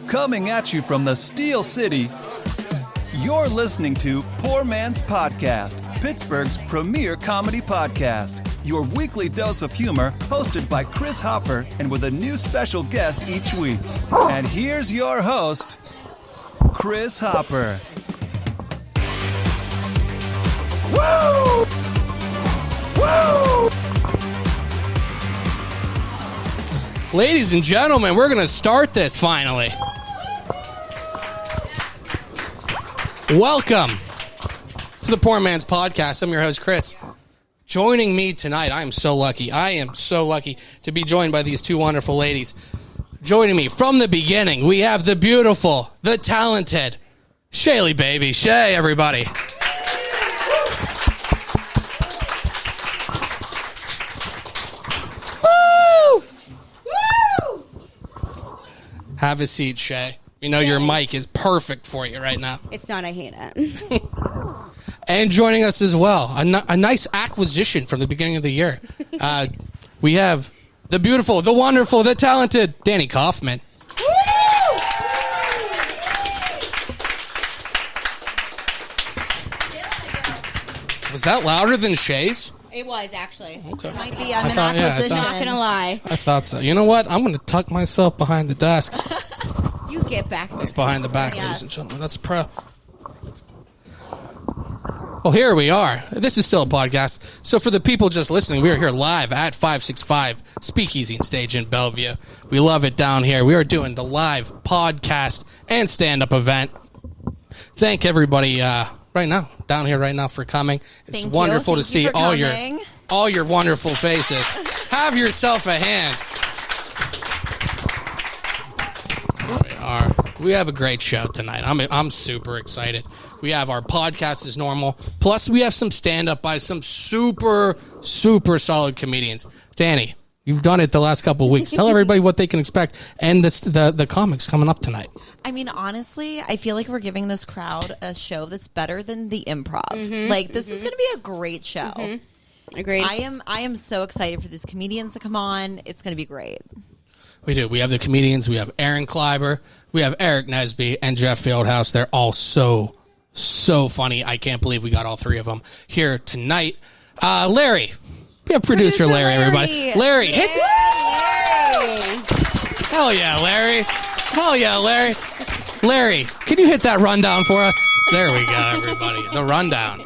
Coming at you from the Steel City, you're listening to Poor Man's Podcast, Pittsburgh's premier comedy podcast. Your weekly dose of humor, hosted by Chris Hopper, and with a new special guest each week. And here's your host, Chris Hopper. Woo! Woo! Ladies and gentlemen, we're going to start this finally. Welcome to the Poor Man's Podcast. I'm your host, Chris. Joining me tonight, I am so lucky to be joined by these two wonderful ladies. Joining me from the beginning, we have the beautiful, the talented Shaylee Baby. Shay, everybody. Woo! Woo! Have a seat, Shay. You know your mic is perfect for you right now. It's not, I hate it. And joining us as well, a nice acquisition from the beginning of the year. We have the beautiful, the wonderful, the talented Danny Kaufman. Woo! Was that louder than Shay's? It was, actually. Okay. Might be. I'm in acquisition. Not going to lie. I thought so. You know what? I'm going to tuck myself behind the desk. You get back there. That's behind the back, yes. ladies and gentlemen. That's pro. Well, here we are. This is still a podcast. So for the people just listening, we are here live at 565 Speakeasy and Stage in Bellevue. We love it down here. We are doing the live podcast and stand-up event. Thank everybody down here right now for coming. It's wonderful to see all your wonderful faces. Have yourself a hand. We have a great show tonight. I'm super excited. We have our podcast as normal. Plus, we have some stand-up by some super, super solid comedians. Danny, you've done it the last couple of weeks. Tell everybody what they can expect and the comics coming up tonight. I mean, honestly, I feel like we're giving this crowd a show that's better than the Improv. This is going to be a great show. Agreed. I am so excited for these comedians to come on. It's going to be great. We do. We have the comedians. We have Aaron Kleiber. We have Aarik Nesby and Jeff Fieldhouse. They're all so funny. I can't believe we got all three of them here tonight. Larry. We have producer Larry, everybody. Larry. Hit. Hell yeah, Larry. Hell yeah, Larry. Larry, can you hit that rundown for us? There we go, everybody. The rundown.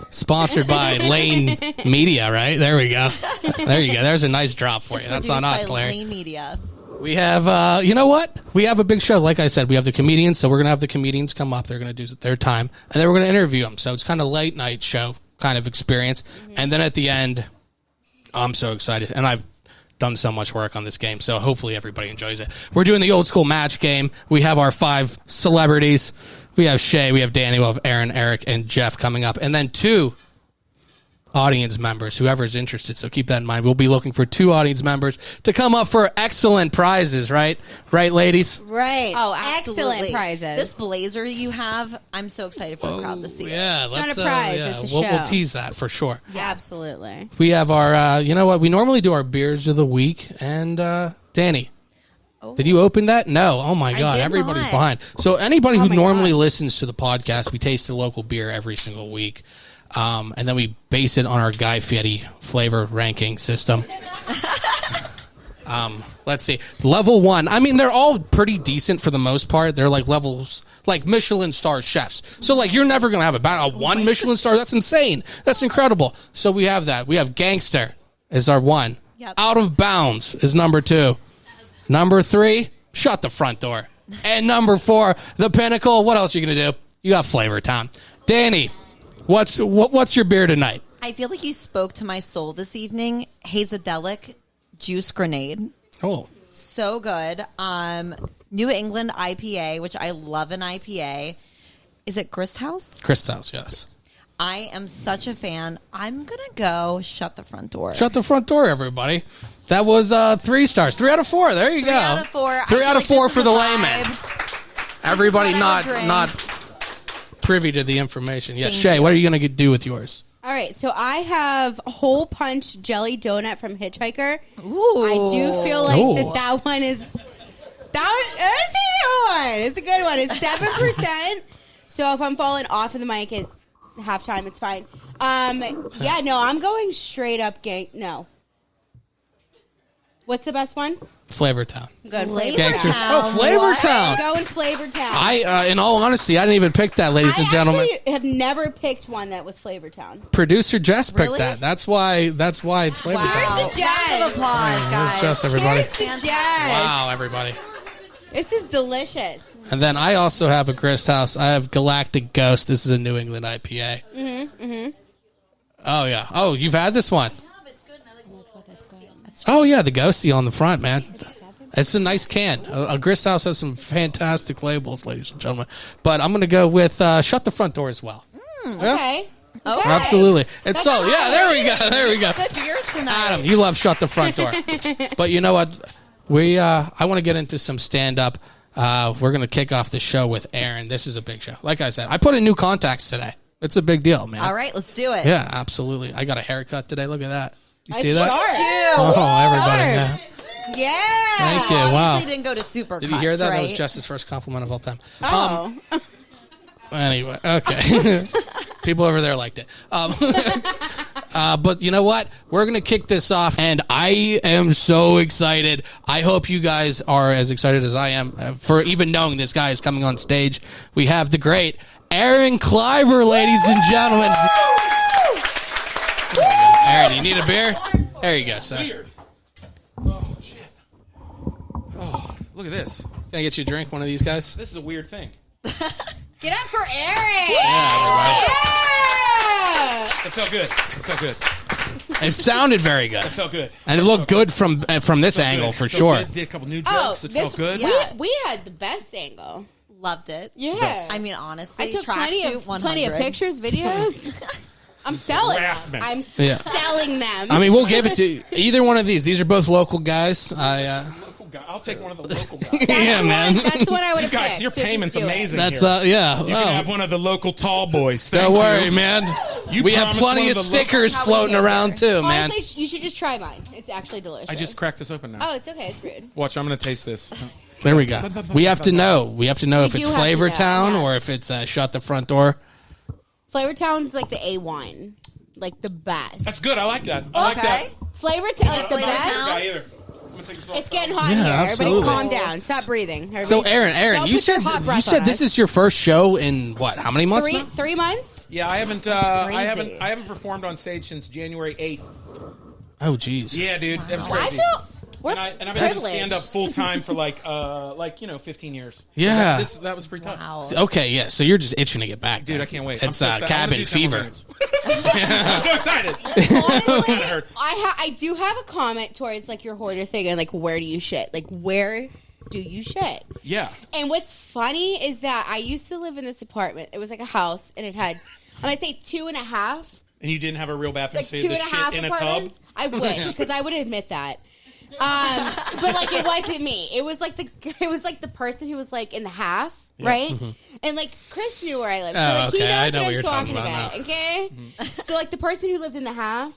Sponsored by Lane Media, right? There we go. There you go. There's a nice drop for you. That's on us, Larry. Lane Media. We have, you know what? We have a big show. Like I said, we have the comedians, so we're going to have the comedians come up. They're going to do their time, and then we're going to interview them. So it's kind of late night show kind of experience. And then at the end, I'm so excited. And I've done so much work on this game, so hopefully everybody enjoys it. We're doing the old school match game. We have our 5 celebrities. We have Shay, we have Danny, we have Aaron, Aarik, and Jeff coming up. And then 2 audience members, whoever's interested. So keep that in mind. We'll be looking for 2 audience members to come up for excellent prizes, right? Right, ladies? Right. Oh, absolutely. Excellent prizes. This blazer you have, I'm so excited for the crowd to see Yeah, it. It's not a prize, it's a show. We'll tease that for sure. Yeah. Absolutely. We have our, you know what? We normally do our beers of the week. And Danny, did you open that? No. Oh, my God. Everybody's behind. So anybody who normally listens to the podcast, we taste a local beer every single week. And then we base it on our Guy Fieri flavor ranking system. Let's see. Level 1. I mean, they're all pretty decent for the most part. They're like levels, like Michelin star chefs. So, like, you're never going to have a 1 Michelin star. That's insane. That's incredible. So we have that. We have Gangster is our 1. Yep. Out of Bounds is number 2. Number 3, Shut the Front Door. And number 4, The Pinnacle. What else are you going to do? You got Flavor Town. Danny, what's your beer tonight? I feel like you spoke to my soul this evening. Hazadelic Juice Grenade. Oh. So good. New England IPA, which I love an IPA. Is it Grist House? Grist House, yes. I am such a fan. I'm going to go Shut the Front Door. Shut the Front Door, everybody. That was 3 stars. 3 out of 4. There you go. 3 out of 4. 3 out of 4 for the layman. Everybody not privy to the information. Yes, Shay, what are you going to do with yours? All right, so I have Hole Punch Jelly Donut from Hitchhiker. Ooh. I do feel like that one is... That is It's a good one. It's 7%. So if I'm falling off of the mic at halftime, it's fine. Yeah, no, I'm going straight up gang. No. What's the best one? Flavor Town. Good. Gangster. Town. Oh, Flavor Town. I'm going Flavor Town. In all honesty, I didn't even pick that, ladies and gentlemen. I actually have never picked one that was Flavor Town. Producer Jess picked Really? that. That's why it's Flavor Town. Cheers to Jess. Round of applause, Here's guys. Jess, everybody. Cheers to Jess. Wow, everybody. This is delicious. And then I also have a Grist House. I have Galactic Ghost. This is a New England IPA. Oh, yeah. Oh, you've had this one. Oh, yeah, the Ghosty on the front, man. It's a nice can. A Grist House has some fantastic labels, ladies and gentlemen. But I'm going to go with Shut the Front Door as well. Yeah? Okay. Okay. Absolutely. And so, yeah, there we go. There we go. Good beers tonight. Adam, you love Shut the Front Door. But you know what? I want to get into some stand-up. We're going to kick off the show with Aaron. This is a big show. Like I said, I put in new contacts today. It's a big deal, man. All right, let's do it. Yeah, absolutely. I got a haircut today. Look at that. You see that? Sharp. Oh, everybody. Yeah. Yeah. Thank you. Wow. Obviously didn't go to Supercuts, Did you hear that? right? That was Jess's first compliment of all time. Oh. Anyway, okay. People over there liked it. But you know what? We're going to kick this off, and I am so excited. I hope you guys are as excited as I am for even knowing this guy is coming on stage. We have the great Aaron Kleiber, ladies and gentlemen. Aaron, you need a beer? There you go, sir. Weird. Oh, shit. Oh, look at this. Can I get you a drink, one of these guys? This is a weird thing. Get up for Aaron. Yeah, That felt good. It felt good. everybody. It sounded very good. It felt good. And it looked good from this angle, for Felt sure. good. Did a couple new Oh, jokes. It felt good. Yeah. We had the best angle. Loved it. Yeah. I mean, honestly, I took tracksuit 100. plenty of pictures, videos. I'm selling harassment. them. I'm Yeah. selling them. I mean, we'll give it to either one of these. These are both local guys. Local guy. I'll take one of the local guys. Yeah, man. That's what I would You have guys, picked. your so just payment's do it. amazing. That's here. yeah. You can have one of the local tall boys. Don't Thank worry, you. man. You We have promised plenty one of of the stickers local- floating around too, man. Honestly, you should just try mine. It's actually delicious. I just cracked this open now. Oh, it's okay. It's rude. Watch, I'm going to taste this. There we go. We have to know. We have to know if We it's do have to Flavor know, Town yes. or if it's Shut the Front Door. Flavor Town's like the A1. Like the best. That's good. I like that. I like that. Okay. Flavor Town, like the Flavor best. Town? Guy either. I'm gonna take this off. It's getting hot Yeah, here. absolutely. Everybody calm down. Stop breathing. So Everybody- Aaron, Don't you put your said hot breath on this us. is your first show in what? How many months now? 3 months? Yeah, I haven't. crazy. I haven't performed on stage since January 8th. Oh, jeez. Yeah, dude, that was I crazy. feel we're and I've been able to privileged. stand up full time for like 15 years. Yeah. That was pretty tough. Wow. Okay, yeah. So you're just itching to get back, Dude, then. I can't wait. It's I'm so excited. I'm gonna cabin do 10 more fever. minutes. I'm so excited. Honestly, Kinda hurts. I do have a comment towards like your hoarder thing and like where do you shit? Like where do you shit? Yeah. And what's funny is that I used to live in this apartment. It was like a house and it had I'm gonna say 2.5. And you didn't have a real bathroom, Like so you had to 2.5 shit in a tub? apartments. I wish, because I would admit that. But like it wasn't me. It was like the person who was like in the half, right? And like Chris knew where I lived, so Oh, like he okay. I knows know what what I'm you're talking talking about. about Okay, so like the person who lived in the half,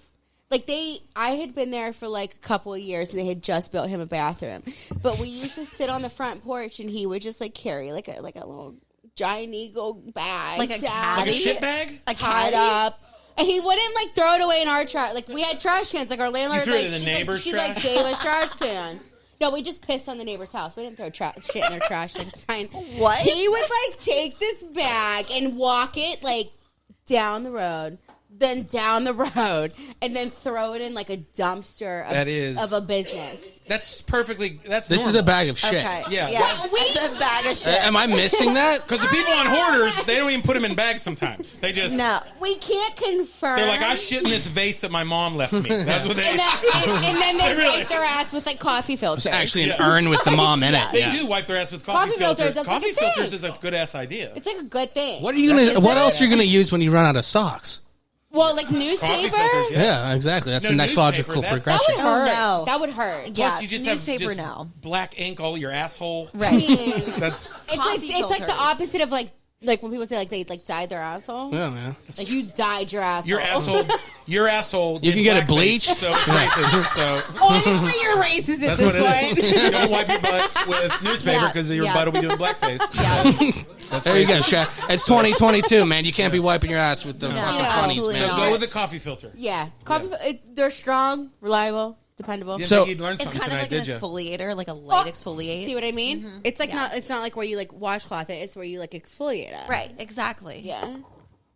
like I had been there for like a couple of years, and they had just built him a bathroom. But we used to sit on the front porch, and he would just like carry like a little giant eagle bag, Like a down, Like a caddy? shit bag? A tied caddy? up. And he wouldn't like throw it away in our trash. Like we had trash cans. Like our landlord, You threw it like in the she, neighbor's she like trash? gave us trash cans. No, we just pissed on the neighbor's house. We didn't throw shit in their trash. Like it's fine. What? He would like take this bag and walk it like down the road, then down the road, and then throw it in like a dumpster of a business. That's perfectly. That's This is normal. a bag of shit. Okay. Yeah. It's a bag of shit. Am I missing that? Because the people on hoarders, they don't even put them in bags sometimes. They just. No. We can't confirm. They're like, I shit in this vase that my mom left me. That's what they. And then they Really? wipe their ass with like coffee filters. It's actually an urn with the mom in it. They Yeah. do wipe their ass with coffee Coffee filters. filters, that's Coffee like a thing. filters is a good ass idea. It's like a good thing. What are you gonna? What else are you gonna use when you run out of socks? Well, like Coffee newspaper. filters, Yeah, exactly. That's No, the next newspaper, logical that's- That progression. would hurt. Oh, no. That would hurt. Yeah. Plus, you just newspaper have now. black ink all your asshole. Right. That's It's Coffee like the filters. opposite of like Like when people say like they like dyed their asshole. Yeah, man. Like you dyed your asshole. Your asshole. You can get it blackface, bleached. So it's racist. So Honestly, you're racist at that's what this it point. is. Don't wipe your butt with newspaper because your butt will be doing blackface. Yeah. That's There you go, racist. Shaq. It's 2022, man. You can't be wiping your ass with the fucking funnies, absolutely man. So go with the coffee filter. Yeah, coffee. They're strong, reliable, dependable. Didn't So- think you'd learn It's something kind of tonight, like an did you? exfoliator, like a light exfoliate. See what I mean? It's like Yeah. not. It's not like where you like washcloth it. It's where you like exfoliate it. Right, exactly. Yeah.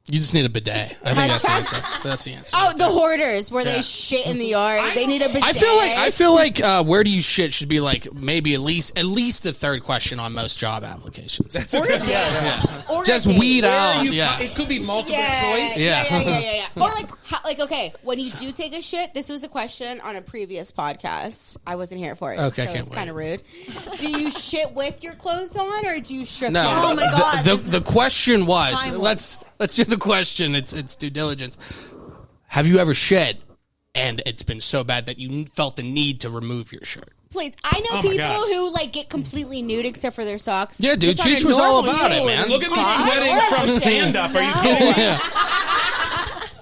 You just need a bidet. I think that's the answer. That's the answer. Oh, the hoarders where Yeah. they shit in the yard. They need a bidet. I feel like where do you shit should be like maybe at least the third question on most job applications. Or a date. Or a Just date. weed Where out. are you- Yeah. It could be multiple Yeah, choice. yeah. Or like, okay, when you do take a shit, this was a question on a previous podcast. I wasn't here for it, Okay, I so can't it's wait. kind of rude. Do you shit with your clothes on, or do you strip No. down? Oh my God, The, this the is question was timeless. let's do the question. It's due diligence. Have you ever shed and it's been so bad that you felt the need to remove your shirt? Please, I know Oh my people God. who like get completely nude except for their socks. Yeah, dude, Just on a Cheech was all normal about it, day. man. Look at me Socks? sweating from stand up. Are you No. kidding me? Yeah.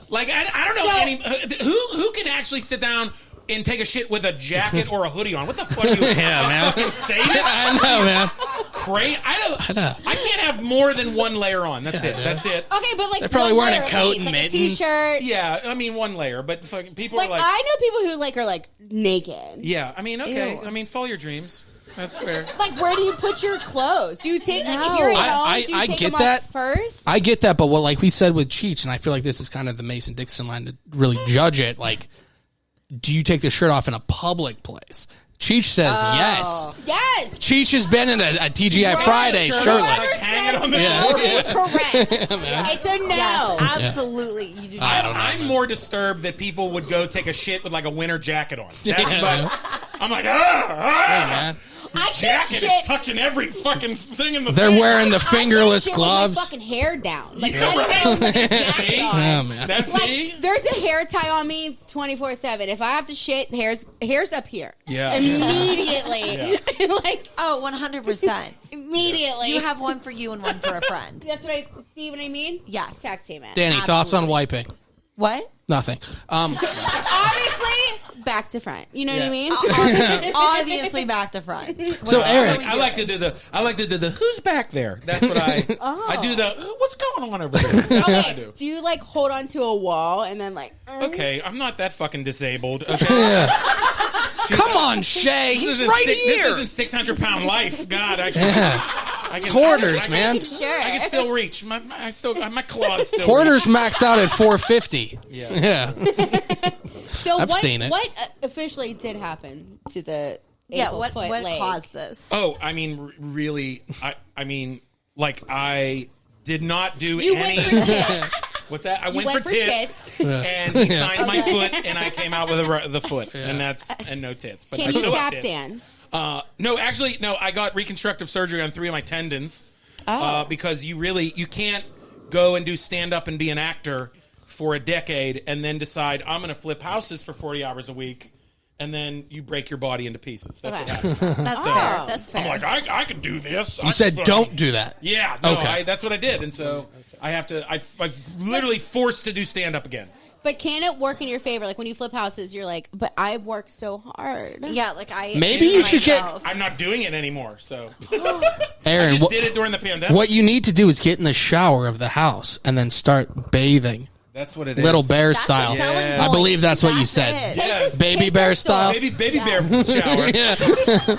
Like I don't know So- any who can actually sit down and take a shit with a jacket or a hoodie on. What the fuck are you? Yeah, a man. Fucking sadist? I know, man. Crazy. I know. I can't have more than one layer on. That's it. dude. That's it. Okay, but like They're probably one wearing a layer, coat like, and like mittens. a t-shirt. Yeah, I mean one layer, but fucking people Like are like, I know people who like are like naked. yeah. I mean, okay. Ew. I mean, follow your dreams. That's fair. Like, where do you put your clothes? Do you take like if you're at home? Do you I take get them that. off first? I get that, but what like we said with Cheech, and I feel like this is kind of the Mason Dixon line to really judge it. Like, do you take the shirt off in a public place? Cheech says yes. Yes. Cheech has been in a TGI Friday Shirt shirtless. off, hang it on the Yeah. floor. It's correct. It's a no. Yes, absolutely. You do I not. don't know. I'm more disturbed that people would go take a shit with like a winter jacket on. That's Yeah. but I'm like, Man. I can't jacket shit. is touching every fucking thing in the They're thing. wearing the I can't fingerless shit gloves. With my fucking hair down. Like, Yeah, I don't right. know, like a jacket See? on. Oh, man. That's see? Like, there's a hair tie on me 24/7. If I have to shit, hair's up here. Yeah. Immediately. like Oh, 100%. immediately. You have one for you and one for a friend. That's what I see. What I mean? Yes. Tag team it. Danny, thoughts on Absolutely. wiping? What? Nothing. Obviously, back to front. You know what I mean? Obviously back to front. So, What Aaron, are we I like to do the who's back there? That's what I do the what's going on over there? That's what I Okay. do. Do you like hold on to a wall and then like? Okay, I'm not that fucking disabled. Okay. come on, Shay. This He's isn't right six- here. This isn't 600-pound life. God, I can. Yeah. I can Hoarders, I can- man. Sure. I can still reach. My claws still. Hoarders max out at 450. Yeah. Yeah. So I've what? seen it. What officially did happen to the? Yeah, ankle, what foot, leg? caused this? Oh, I mean, really. I mean, like I did not do You any. went for tits. What's that? I went went for for tits, tits. and he signed my foot, and I came out with the foot, and no tits. But I Can you still have tap tits. dance? No, actually, no. I got reconstructive surgery on 3 of my tendons because you can't go and do stand up and be an actor for a decade and then decide I'm going to flip houses for 40 hours a week, and then you break your body into pieces. That's what happens. That's fair. That's fair. I'm like, I could do this. You said don't do that. Yeah, no, Okay. that's what I did, and so I have to. I'm literally forced to do stand up again. But can it work in your favor? Like when you flip houses, you're like, but I worked so hard. Yeah, like I. Maybe you should get- myself. I'm not doing it anymore. So Aaron, I just did it during the pandemic. what you need to do is get in the shower of the house and then start bathing. That's what it is. Little bear That's a style. selling Yeah. I point. believe that's what you That's said. it. Take Yeah. this Baby kid bear next door. style? Baby bear shower. Yeah.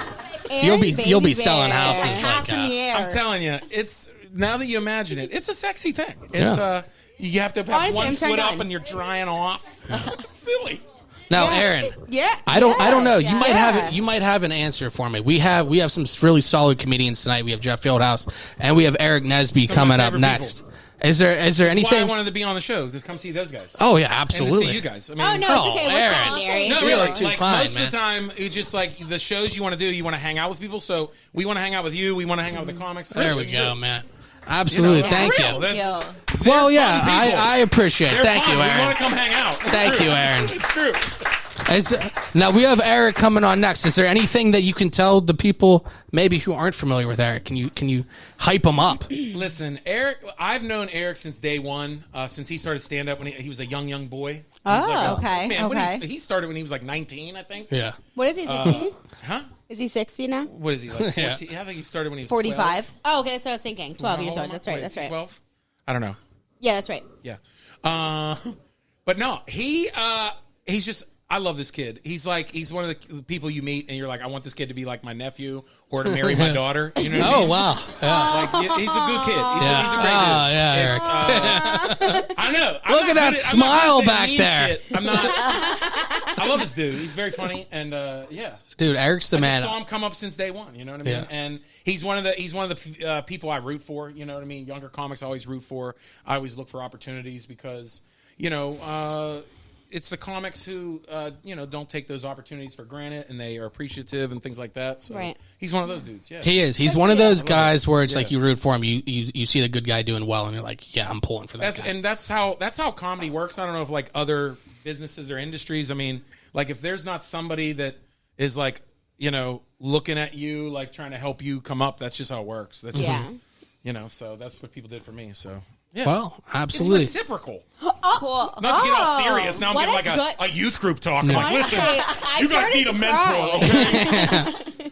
Aaron, You'll be baby selling bear. houses like Pass in the that. air. I'm telling you, it's now that you imagine it, it's a sexy thing. It's Yeah. you have to have Honestly, one I'm turned foot up on. and you're drying off. It's silly. Now, Yeah. Aaron, Yeah. I don't know. You Yeah. might have an answer for me. We have some really solid comedians tonight. We have Jeff Fieldhouse and we have Aarik Nesby Some of coming my up favorite next. people. Is there Why I anything? wanted to be on the show. Just come see those guys. Oh yeah, And to absolutely. see you guys. I mean, Oh no, it's Oh, okay. What's Aaron. up, Aaron? No, You're really. like too Like fine, most of the time, it's just like the shows you want to do. You want to hang out with people. So we want to hang out with you. We want to hang out with the comics. There we It's go, true. man. Absolutely. You know, Thank for real. you. That's- Yo. Well, they're yeah, fun people. I appreciate it. They're Thank fun. you, We want Aaron. to come hang out. It's Thank true. you, Aaron. It's true. Now we have Aarik coming on next. Is there anything that you can tell the people maybe who aren't familiar with Aarik? Can you hype him up? Listen, Aarik. I've known Aarik since day one. Since he started stand up when he was a young boy. Okay. Man, he started when he was like 19, I think. Yeah. What is he, 60? Huh? Is he 60 now? What is he like? 14? Yeah. I think he started when he was 45. 12. Oh, okay, that's what I was thinking. 12 years old. That's right. Wait, That's right. 12. I don't know. Yeah, that's right. Yeah. But no, he's just. I love this kid. He's one of the people you meet, and you're like, I want this kid to be like my nephew or to marry my daughter. You know what I mean? Wow. Yeah. Like, he's a good kid. He's a great dude. Yeah, Aarik. I know. Look at that smile back there. Shit. I'm not. I love this dude. He's very funny, and yeah. Dude, Eric's the man. I saw him come up since day one. You know what I mean? Yeah. And he's one of the people I root for. You know what I mean? Younger comics I always root for. I always look for opportunities because it's the comics who don't take those opportunities for granted, and they are appreciative and things like that. So Right. he's one of those dudes. Yeah, He is. He's one of those guys where it's like you root for him. You see the good guy doing well, and you're like, yeah, I'm pulling for that guy. And that's how comedy works. I don't know if like other businesses or industries. I mean, like if there's not somebody that is like looking at you, like trying to help you come up, that's just how it works. That's just, so that's what people did for me. So. Yeah. Well, absolutely. It's reciprocal. Cool. Not to get all serious. Now I'm what getting like a youth group talk. I'm like, listen, I you guys started need a to mentor, cry. okay?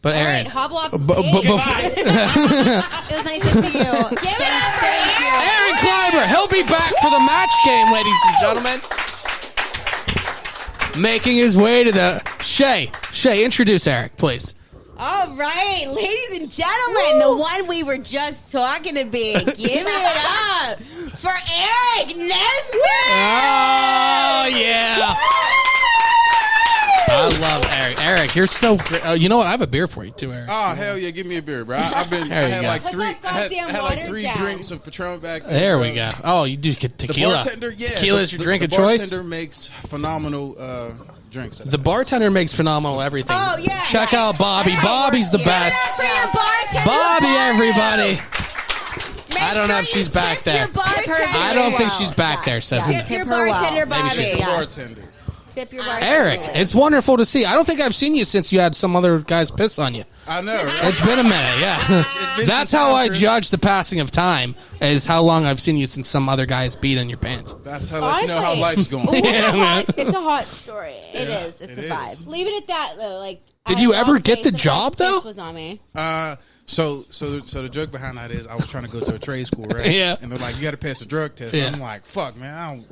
But All Aaron, right, hobble off the Goodbye. stage. It was nice to see you. Give it up for Aaron Kleiber, he'll be back for the match game, ladies and gentlemen. Making his way to the Shay, introduce Aarik, please. All right, ladies and gentlemen, the one we were just talking to be. Give it up for Aarik Nesby. Oh, yeah. I love Aarik. Aarik, you're so great. You know what? I have a beer for you, too, Aarik. Oh, hell yeah. Give me a beer, bro. I had like three drinks of Patron back there. There we go. Oh, you do get tequila. The bartender, yeah. Tequila is your drink of choice? The bartender makes phenomenal drinks. The bartender makes phenomenal everything. Oh, yeah. Check out Bobby. Bobby's the best. Give it up for your bartender. Bobby, everybody. Make I don't know sure if she's you back tip there. your bartender. I don't think she's back there, so Tip your bartender, Bobby. she's The bartender. Tip your bartender. Aarik, it's wonderful to see. I don't think I've seen you since you had some other guys piss on you. I know, right? It's been a minute, yeah. been That's some how time, I Chris. judge the passing of time, is how long I've seen you since some other guys beat on your pants. That's how let you know how life's going. It's a hot story. It is. It's a vibe. Leave it at that, though. Like, Did I you love ever get days the of job, this though? was on me. So the joke behind that is I was trying to go to a trade school, right? Yeah. And they're like, you got to pass a drug test. Yeah. I'm like, fuck, man,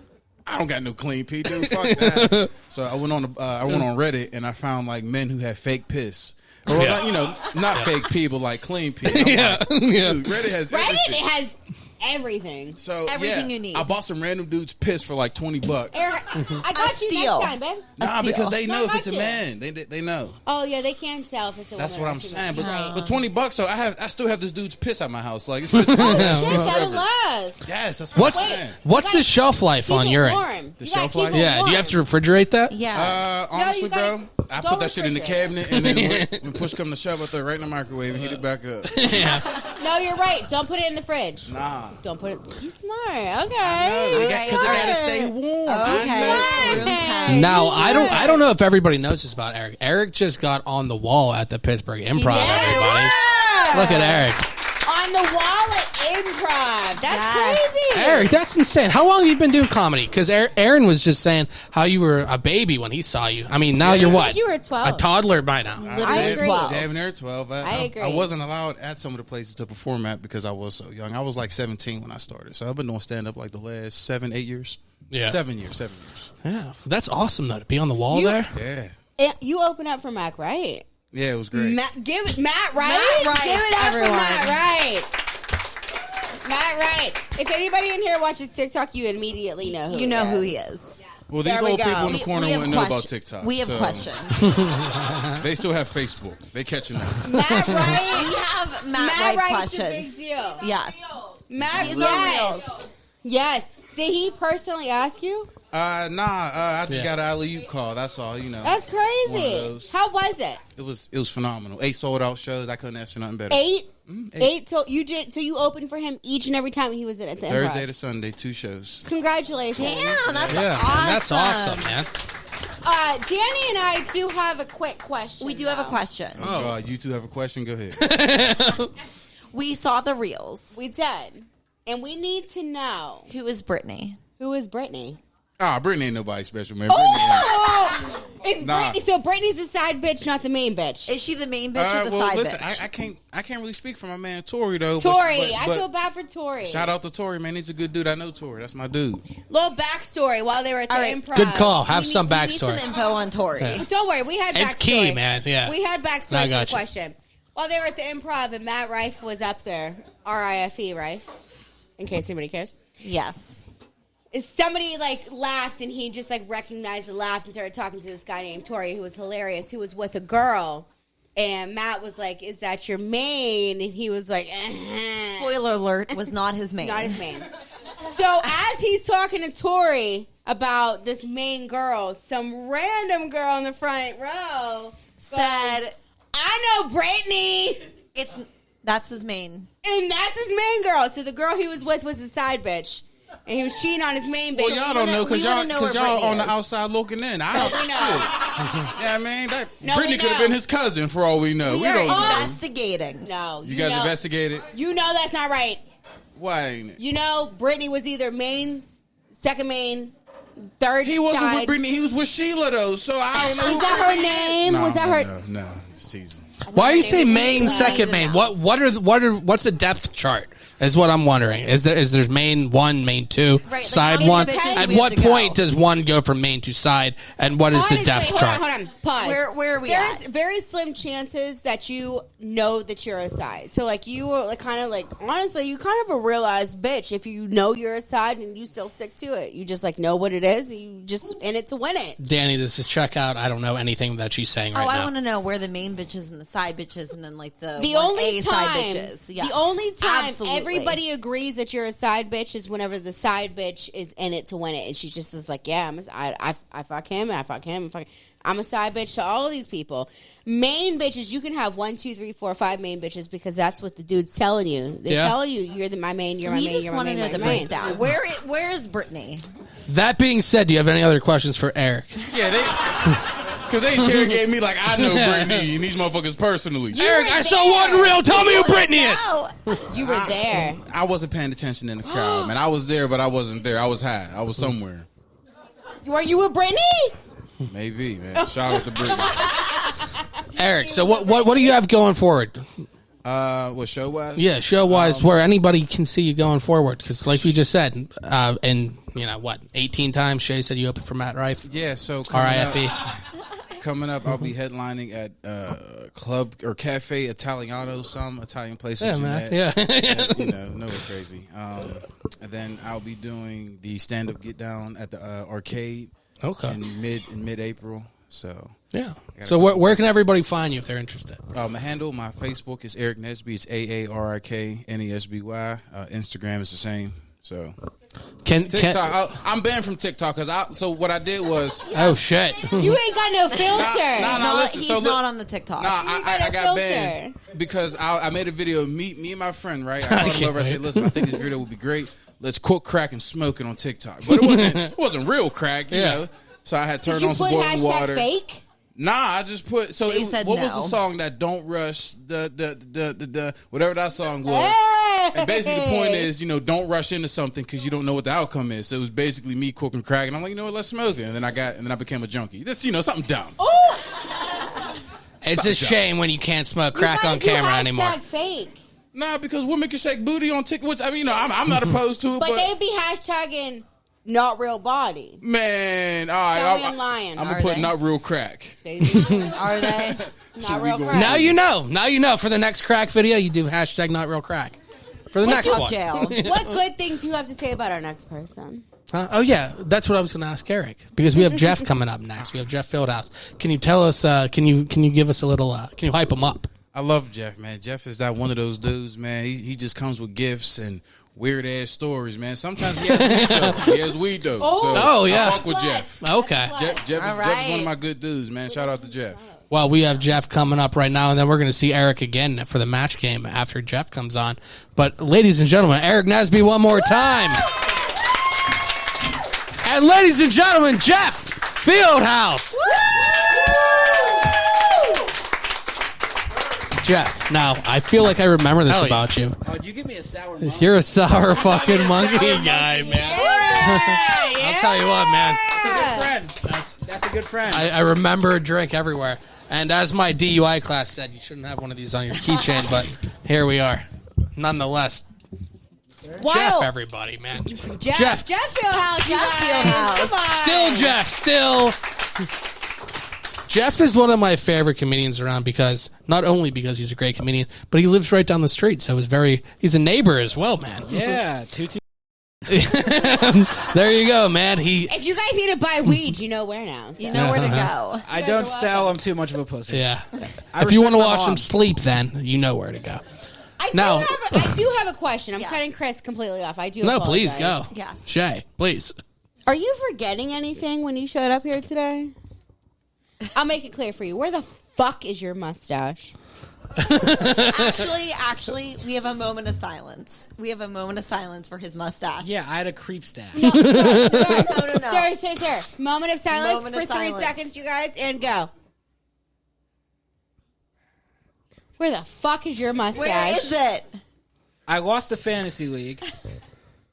I don't got no clean pee, dude. Fuck that. So I went on Reddit and I found like men who had fake piss. Or not fake pee, but like clean pee. And I'm like, dude, Reddit has Reddit everything. has everything. So Everything you need. I bought some random dude's piss for like $20. I got you steal. next time, babe. Nah, because they know No, if it's a got you. man. They know. Oh, yeah, they can't tell if it's a That's woman what or I'm female. saying. But Right. but $20, so I still have this dude's piss at my house. Like it's been Shit, that'll last. yes, that's what I'm saying. What's the shelf life Keep on it your warm. end? The You gotta shelf keep life? it Yeah, do warm. you have to refrigerate that? Yeah. Honestly, you gotta- bro, I don't put that shit in the refrigerate. cabinet and then when push come to shove, I throw it right in the microwave and heat it back up. No, you're right. Don't put it in the fridge. Nah. Don't put it. You smart. Okay. Because they gotta stay warm. Okay. Now, I don't know if everybody knows this about Aarik. Aarik just got on the wall at the Pittsburgh Improv, everybody. Look at Aarik. On the wall at Improv. That's Yes. crazy. Aarik, that's insane. How long have you been doing comedy? Because Aaron was just saying how you were a baby when he saw you. I mean, now you're what? You were 12. A toddler by now. I agree. 12. Damn near 12. I agree. I wasn't allowed at some of the places to perform at because I was so young. I was like 17 when I started. So I've been doing stand-up like the last 7-8 years. Yeah. 7 years. Yeah. That's awesome, though, to be on the wall there. Yeah. You open up for Matt Wright. Yeah, it was great. Matt Wright. Matt Wright, Give it up everyone. for Matt Wright. Matt Wright. If anybody in here watches TikTok, you immediately know who You know who he is. Well, these There we old go. people in the corner We have wouldn't know about question- TikTok. We have so questions. They still have Facebook. They catching up. Matt We Wright. have Matt Matt Wright Wright's a big questions. deal. Yes. Matt, He's on yes. Yes. Did he personally ask you? I just got an alley-oop call. That's all, you know. That's One of crazy. those. How was it? It was phenomenal. 8 sold-out shows. I couldn't ask for nothing better. 8? 8. 8. So you opened for him each and every time he was at the Thursday Improv. to Sunday, 2 shows. Congratulations. Damn, that's Yeah, awesome. man, that's awesome, man. Danny and I do have a quick question. We do have a question. Oh, you two have a question? Go ahead. We saw the reels. We did. And we need to know. Who is Brittany? Who is Brittany? Brittany ain't nobody special, man. Oh! It's Nah. Brittany. So Brittany's the side bitch, not the main bitch. Is she the main bitch or the side bitch? I can't really speak for my man Tori though. Tori. but I feel bad for Tori. Shout out to Tori, man. He's a good dude. I know Tori. That's my dude. Little backstory while they were at the All right. improv. Good call. Have some We need backstory. some info on Tori. Yeah. Don't worry, we had backstory. It's key, man. Yeah. We had backstory I for the got you. question. While they were at the improv and Matt Rife was up there, R-I-F-E, Rife, in case anybody cares. Yes. Somebody laughed and he just recognized the laugh and started talking to this guy named Tori who was hilarious, who was with a girl. And Matt was like, "Is that your main?" And he was like, Spoiler alert, was not his main. Not his main. So as he's talking to Tori about this main girl, some random girl in the front row Said, "I know Brittany." That's his main. And that's his main girl. So the girl he was with was his side bitch. And he was cheating on his main bitch. Well, y'all don't know because we wanna know where y'all Brittany on the is. outside looking in. I don't we know. Yeah, I mean, No, Brittany we could have know. been his cousin for all we know. We are don't know. investigating. No. You guys know, investigated? You know that's not right. Why ain't it? You know Brittany was either main, second main, third He wasn't side. with Brittany. He was with Sheila though. So I don't know. Is that her name? No, was that her? No, just teasing. Why do you say main, Yeah. second main? What's the depth chart? Is what I'm wondering. Is there main one, main two, Right, like side how many one? bitches At we have what to go? point does one go from main to side? And what is the Honestly, depth chart? Hold on. Pause. Where are we There at? is very slim chances that you know that you're a side. So you are honestly, you kind of a realized bitch if you know you're a side and you still stick to it. You just know what it is. And you just in it to win it. Danny, does this check out? I don't know anything that she's saying right I now. want to know where the main bitches and the side bitches and then the The 1A only side time, bitches. Yes. the only time Absolutely. everybody agrees that you're a side bitch is whenever the side bitch is in it to win it, and she just is like, "Yeah, I fuck him, and I fuck him, and fuck. I'm a side bitch to all of these people." Main bitches, you can have 1, 2, 3, 4, 5 main bitches because that's what the dude's telling you. They're telling you you're my main, you're my We main, just you're my want to main, know the my main. breakdown. Where is Brittany? That being said, do you have any other questions for Aarik? Yeah, because they interrogate me like I know Brittany and these motherfuckers personally. Aarik, I saw one reel. Tell me who Brittany is. You were there. I wasn't paying attention in the crowd, man. I was there, but I wasn't there. I was high. I was somewhere. Were you with Brittany? Maybe, man. Shout out to Brittany. Aarik, so what do you have going forward? What show wise? Yeah, show wise, where anybody can see you going forward. Because like we just said, and 18 times Shay said you opened for Matt Rife. Yeah, so coming up, I'll be headlining at Club or Cafe Italiano, some Italian place. Yeah, in man. Jeanette. Yeah. No, it's crazy. And then I'll be doing the stand up get down at the arcade. Okay. In mid April. So Yeah. So where can everybody find you if they're interested? my handle, my Facebook is Aarik Nesby. It's AARIK NESBY. Instagram is the same. So TikTok. I'm banned from TikTok because so what I did was. Oh shit. You ain't got no filter. Listen. He's not on the TikTok. I got filter. banned because I made a video. Me and my friend, right? I called him over. I said, "Listen, I think this video would be great. Let's cook crack and smoke it on TikTok." But it wasn't real crack, you know. So I had turned Did you on some put boiling water. fake? Nah, I just put. So They said what was no. the song that "Don't Rush"? The whatever that song was. Hey! And basically, the point is, don't rush into something because you don't know what the outcome is. So it was basically me cooking crack, and I'm like, you know what, let's smoke it. And then I became a junkie. This, something dumb. It's a shame when you can't smoke crack on camera anymore. Fake. Nah, because women can shake booty on TikTok. Which I'm not opposed to it, But they'd be hashtagging not real body. Man, all right, Tell me I'm lying. I'm Are gonna put they? not real crack. Are they? Not real we go- crack. Now you know. Now you know. For the next crack video, you do hashtag not real crack. For the next Fuck one. jail. What good things do you have to say about our next person? Oh yeah, that's what I was going to ask Aarik because we have Jeff coming up next. We have Jeff Fieldhouse. Can you tell us? Can you give us a little? Can you hype him up? I love Jeff, man. Jeff is that one of those dudes, man. He just comes with gifts and weird ass stories, man. Sometimes he has weed though. Oh, yeah. I fuck with Jeff. Okay. Jeff is All one of right. my good dudes, man. Shout out to Jeff. Well, we have Jeff coming up right now, and then we're going to see Aarik again for the match game after Jeff comes on. But, ladies and gentlemen, Aarik Nesby one more time. And, ladies and gentlemen, Jeff Fieldhouse. Jeff, now I feel like I remember this about you. Oh, did you give me a sour monkey? You're a sour fucking monkey guy, man. I'll tell you what, man. That's a good friend. I remember a drink everywhere. And as my DUI class said, you shouldn't have one of these on your keychain, but here we are. Nonetheless. Jeff, everybody, man. Jeff Fieldhouse. Come on. Still Jeff, still. Jeff is one of my favorite comedians around because, not only because he's a great comedian, but he lives right down the street, so he's a neighbor as well, man. Yeah, There you go, man. If you guys need to buy weed, you know where now. So. You know where to go. I don't sell. I'm too much of a pussy. Yeah. If you want to watch him sleep, then you know where to go. I do have a question. I'm cutting Chris completely off. I do. No, apologize. please go. Yes. Shay, please. Are you forgetting anything when you showed up here today? I'll make it clear for you. Where the fuck is your mustache? Actually, we have a moment of silence. We have a moment of silence for his mustache. Yeah, I had a creep stash. No. Sir. Moment of silence Moment for of 3 silence. seconds, you guys, and go. Where the fuck is your mustache? Where is it? I lost a fantasy league.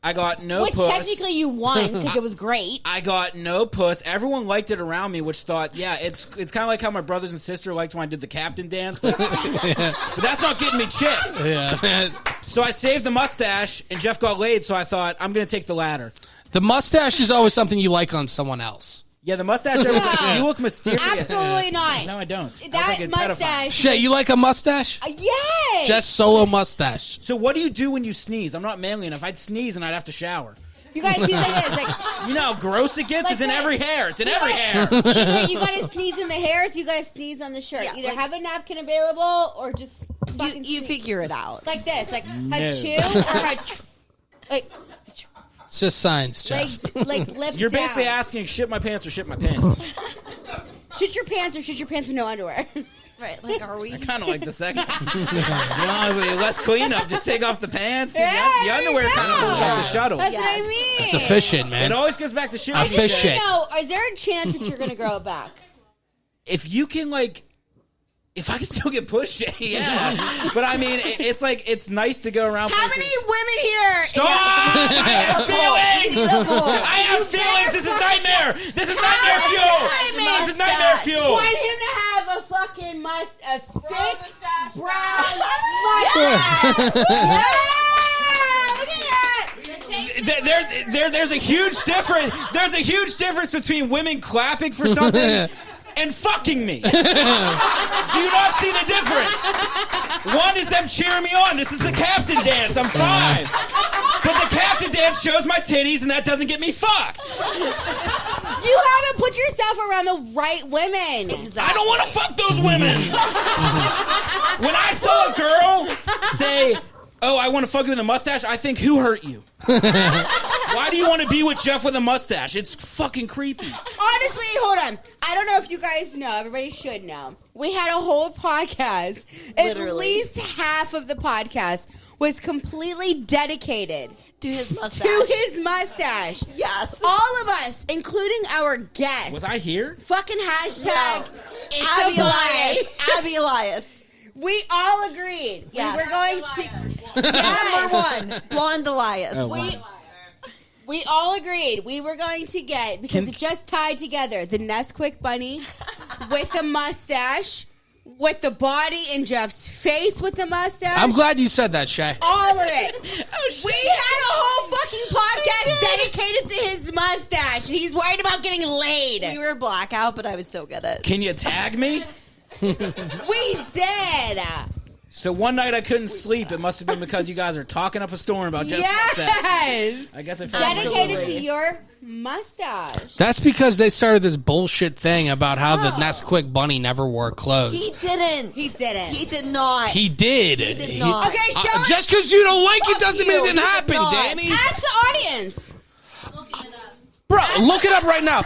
I got no Which puss. technically you won because it was great. I got no puss. Everyone liked it around me, which thought, yeah, it's kind of like how my brothers and sister liked when I did the captain dance, but that's not getting me chicks. Yeah, man. So I saved the mustache, and Jeff got laid, so I thought, I'm going to take the latter. The mustache is always something you like on someone else. Yeah, the mustache, you look mysterious. Absolutely not. No, I don't. That mustache. Shay, you like a mustache? Yes. Just solo mustache. So what do you do when you sneeze? I'm not manly enough. I'd sneeze and I'd have to shower. You guys see like this? Like, you know how gross it gets? Like it's in that. every hair. It's in every hair. you gotta sneeze in the hair, so you gotta sneeze on the shirt. Yeah, Either like- have a napkin available or just fucking You sneeze. figure it out. Like this, like achoo or like It's just science, Jeff. like lip You're down. basically asking, shit my pants or shit my pants. Shit your pants or shit your pants with no underwear. Right, like, are we? I kind of like the second. To be honest with you, less cleanup. Just take off the pants. Yeah, the underwear kind of goes off the shuttle. That's what I mean. It's efficient, man. It always goes back to shit. Efficient. Is there a chance that you're gonna grow it back? If you can, if I can still get pushed, yeah. But I mean, it's it's nice to go around. How places. many women here? Stop! I have feelings! I have feelings! This is nightmare! This is nightmare fuel! This is nightmare fuel! Want him to have a fucking a thick brown mustache. Look at that. There's a huge difference. There's a huge difference between women clapping for something and fucking me. Do you not see the difference? One is them cheering me on. This is the captain dance. I'm 5. But the captain dance shows my titties, and that doesn't get me fucked. You haven't put yourself around the right women. Exactly. I don't want to fuck those women. When I saw a girl say, "Oh, I want to fuck you with a mustache," I think, who hurt you? Why do you want to be with Jeff with a mustache? It's fucking creepy. Honestly, hold on. I don't know if you guys know. Everybody should know. We had a whole podcast. At least half of the podcast was completely dedicated To his mustache. to his mustache. Yes. All of us, including our guests. Was I here? Fucking hashtag. It's Abby a lie. Elias. Abby Elias. We all agreed. Yes. We were going to. Number 1, Blonde Elias. We all agreed we were going to get, because it just tied together, the Nesquik bunny with a mustache, with the body in Jeff's face with the mustache. I'm glad you said that, Shay. All of it. We had a whole fucking podcast dedicated to his mustache, and he's worried about getting laid. We were blackout, but I was so good at it. Can you tag me? We did. So one night I couldn't sleep. It must have been because you guys are talking up a storm about Jeff's mustache. Yes. I guess I felt Dedicated to your mustache. That's because they started this bullshit thing about how the Nesquik bunny never wore clothes. He didn't. He didn't. He did not. He did. He did not. Okay, show us. Just because you don't like it doesn't mean it you. didn't He did happen, not. Danny. Ask the audience. Bro, look it up right now.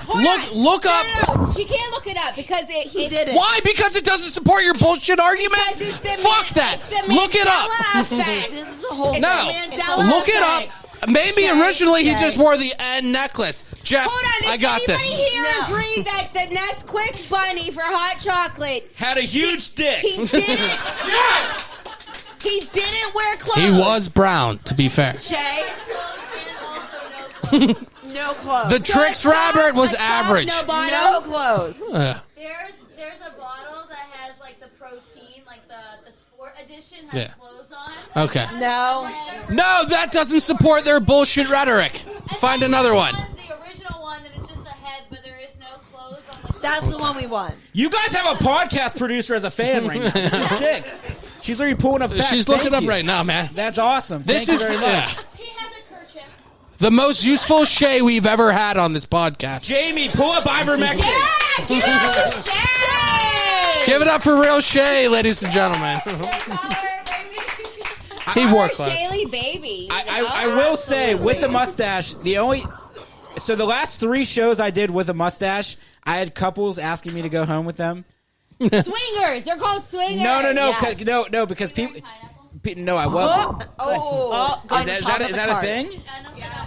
Look up. No. She can't look it up because he didn't. Why? Because it doesn't support your bullshit argument? Because it's the Fuck that. It's the Look it up. Mandela effect. This is a whole No. Mandela Look it up. effect. Maybe originally he just wore the N necklace. Jeff, Hold on, I got this. Does anybody here agree that the Nesquik bunny for hot chocolate Had a huge dick. He didn't. Yes. He didn't wear clothes. He was brown, to be fair. Shay? No clothes. The Trix Rabbit was average. No clothes. There's a bottle that has like the protein, like the sport edition has clothes on. Okay. No. No, that doesn't support their bullshit rhetoric. Find another one. The original one that is just a head, but there is no clothes on. That's the one we want. You guys have a podcast producer as a fan right now. This is sick. She's already pulling up facts. She's looking Thank up you. right now, man. That's awesome. This Thank is you very much. He has a kerchief. the most useful Shay we've ever had on this podcast. Jamie, pull up ivermectin. Yeah, give it up for Shay. Give it up for real Shay, ladies and gentlemen. He wore clothes. Shaylee baby. I will say, with the mustache, so the last 3 shows I did with a mustache, I had couples asking me to go home with them. Swingers. They're called swingers. No, Yes. no, because people. No, I wasn't. Is that a thing?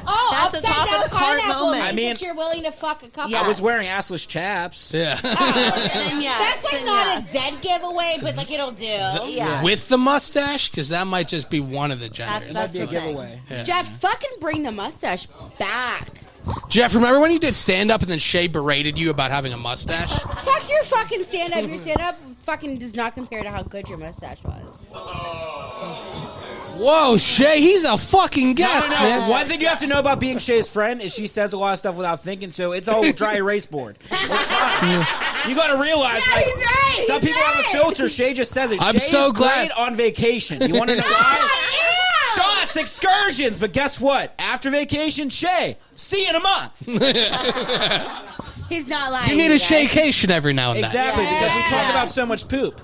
Oh, That's a upside top of down the cart pineapple moment. means I mean- that you're willing to fuck a couple. Yes. I was wearing assless chaps. Yeah. Then yes. That's like then not yes. a dead giveaway, but like it'll do. Yeah. With the mustache? Because that might just be one of the genders. That's Be a the thing. giveaway. Yeah. Jeff, fucking bring the mustache back. Jeff, remember when you did stand-up and then Shay berated you about having a mustache? Fuck your fucking stand-up. Your stand-up fucking does not compare to how good your mustache was. Whoa, Shay, he's a fucking guest, No. man. One thing you have to know about being Shay's friend is she says a lot of stuff without thinking, so it's all dry erase board. It's fine. You got to realize, No, like, he's right. some He's people have a right. filter. Shay just says it. I'm Shay's so glad. great on vacation. You want to know why? Yeah. Shots, excursions, but guess what? After vacation, Shay, see you in a month. He's not lying. You need a guys. Shaycation every now and then. Exactly, because we Yeah. talk about so much poop.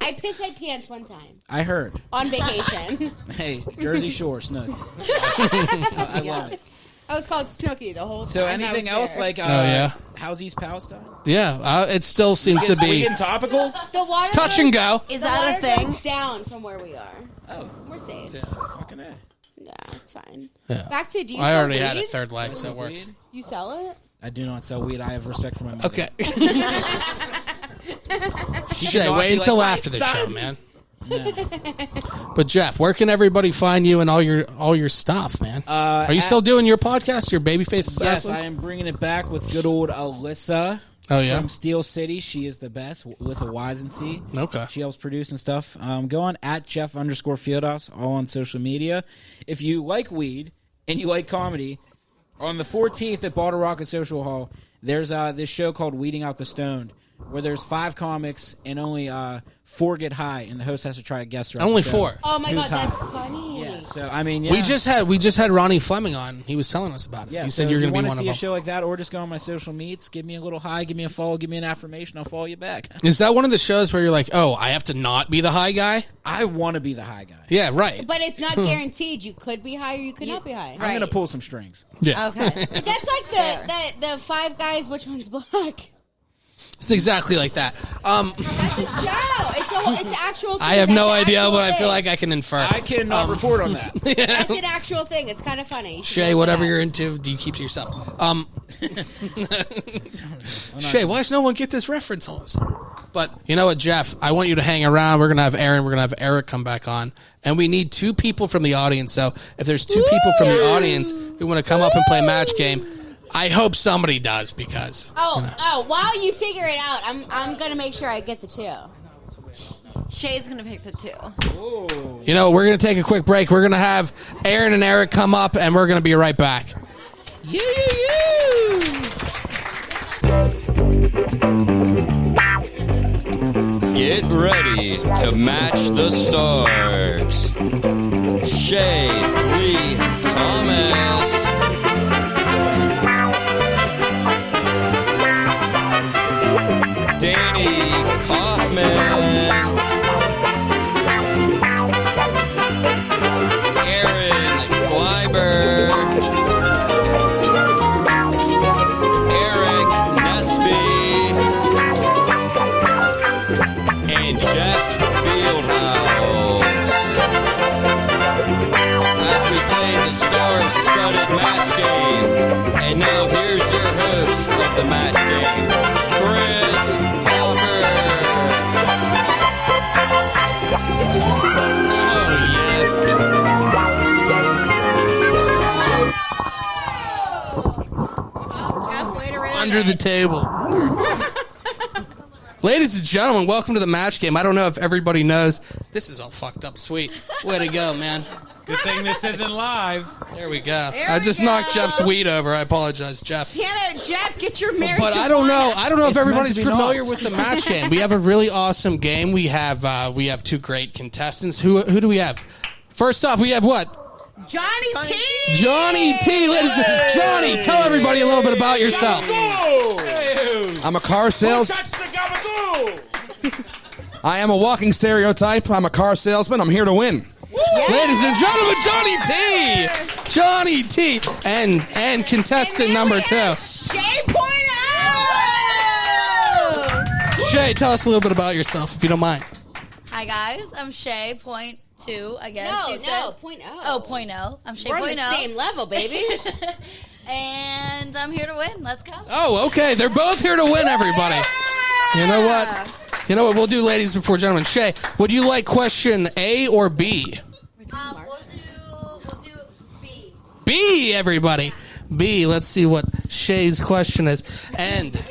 I pissed my pants one time I heard. on vacation. Hey, Jersey Shore, Snook. I love it. I was called Snooki the whole time. So I anything was else there. like yeah. how's East Palestine? Yeah, it still seems to We be. getting topical? The water It's touch and go. Is the that a water thing? goes down from where we are. Oh, We're safe. fucking A. Yeah, it's fine. Yeah. Back to do you I sell already had a weed? third leg, so it works. You sell it? I do not sell weed. I have respect for my mother. Okay. She Shay, cannot wait be until like, after the "My show, son." man. No. But Jeff, where can everybody find you and all your stuff, man? Are you still doing your podcast, your Babyface Yes, Assassin? I am bringing it back with good old Alyssa Oh yeah. from Steel City. She is the best. Alyssa Wisensee. Okay. She helps produce and stuff. Go on at Jeff_Fieldhouse, all on social media. If you like weed and you like comedy, on the 14th at Bottle Rocket Social Hall, there's this show called Weeding Out the Stoned, where there's 5 comics and only 4 get high, and the host has to try to guess throughout Only the show 4. Oh my who's god, high. that's funny. Yeah, so I mean, yeah. We just had Ronnie Fleming on. He was telling us about it. Yeah, He so said you're if going to you be want one to of see them. a show like that, or just go on my social meets, give me a little high, give me a follow, give me an affirmation, I'll follow you back. Is that one of the shows where you're like, oh, I have to not be the high guy? I want to be the high guy. Yeah, right. But it's not guaranteed. You could be high or you could not be high. I'm going to pull some strings. Yeah. Okay. That's like the 5 guys. Which one's black? It's exactly like that. That's a show. It's actual. Thing. I have That's no an idea, actual but I feel thing. like I can infer. I cannot report on that. That's an actual thing. It's kind of funny. Shay, whatever you're into, do you keep to yourself? Shay, why does no one get this reference all of a sudden? But you know what, Jeff? I want you to hang around. We're going to have Aaron. We're going to have Aarik come back on. And we need 2 people from the audience. So if there's 2 people from the audience who want to come up and play match game, I hope somebody does because. While you figure it out, I'm gonna make sure I get the 2. Shay's gonna pick the 2. You know, we're going to take a quick break. We're going to have Aaron and Aarik come up, and we're going to be right back. Get ready to match the stars. Shay Lee Thomas. Danny Kaufman. Aaron Kleiber. Aarik Nesby. And Jeff Fieldhouse. As we play the match game, Chris Kleiber. Oh, yes. Under the table. Ladies and gentlemen, welcome to the match game. I don't know if everybody knows. This is all fucked up sweet. Way to go, man. Good thing this isn't live. There we go. I just knocked Jeff's weed over. I apologize, Jeff. Damn it, Jeff, get your marriage. But I don't know if everybody's familiar with the match game. We have a really awesome game. We have two great contestants. Who do we have? First off, we have what? Johnny T. Johnny T. Ladies and Johnny, tell everybody a little bit about yourself. I'm a car salesman. I am a walking stereotype. I'm a car salesman. I'm here to win. Yeah. Ladies and gentlemen, Johnny T. Johnny T. And contestant number 2. Shay Shay, tell us a little bit about yourself, if you don't mind. Hi guys, I'm Shay. .2, I guess you said. No, .0. Oh, .0. I'm Shay. We're on .0. the same level, baby. And I'm here to win. Let's go. Oh, okay. They're both here to win, everybody. You know what? We'll do ladies before gentlemen. Shay, would you like question A or B? We'll do B. B, everybody. B. Let's see what Shay's question is. And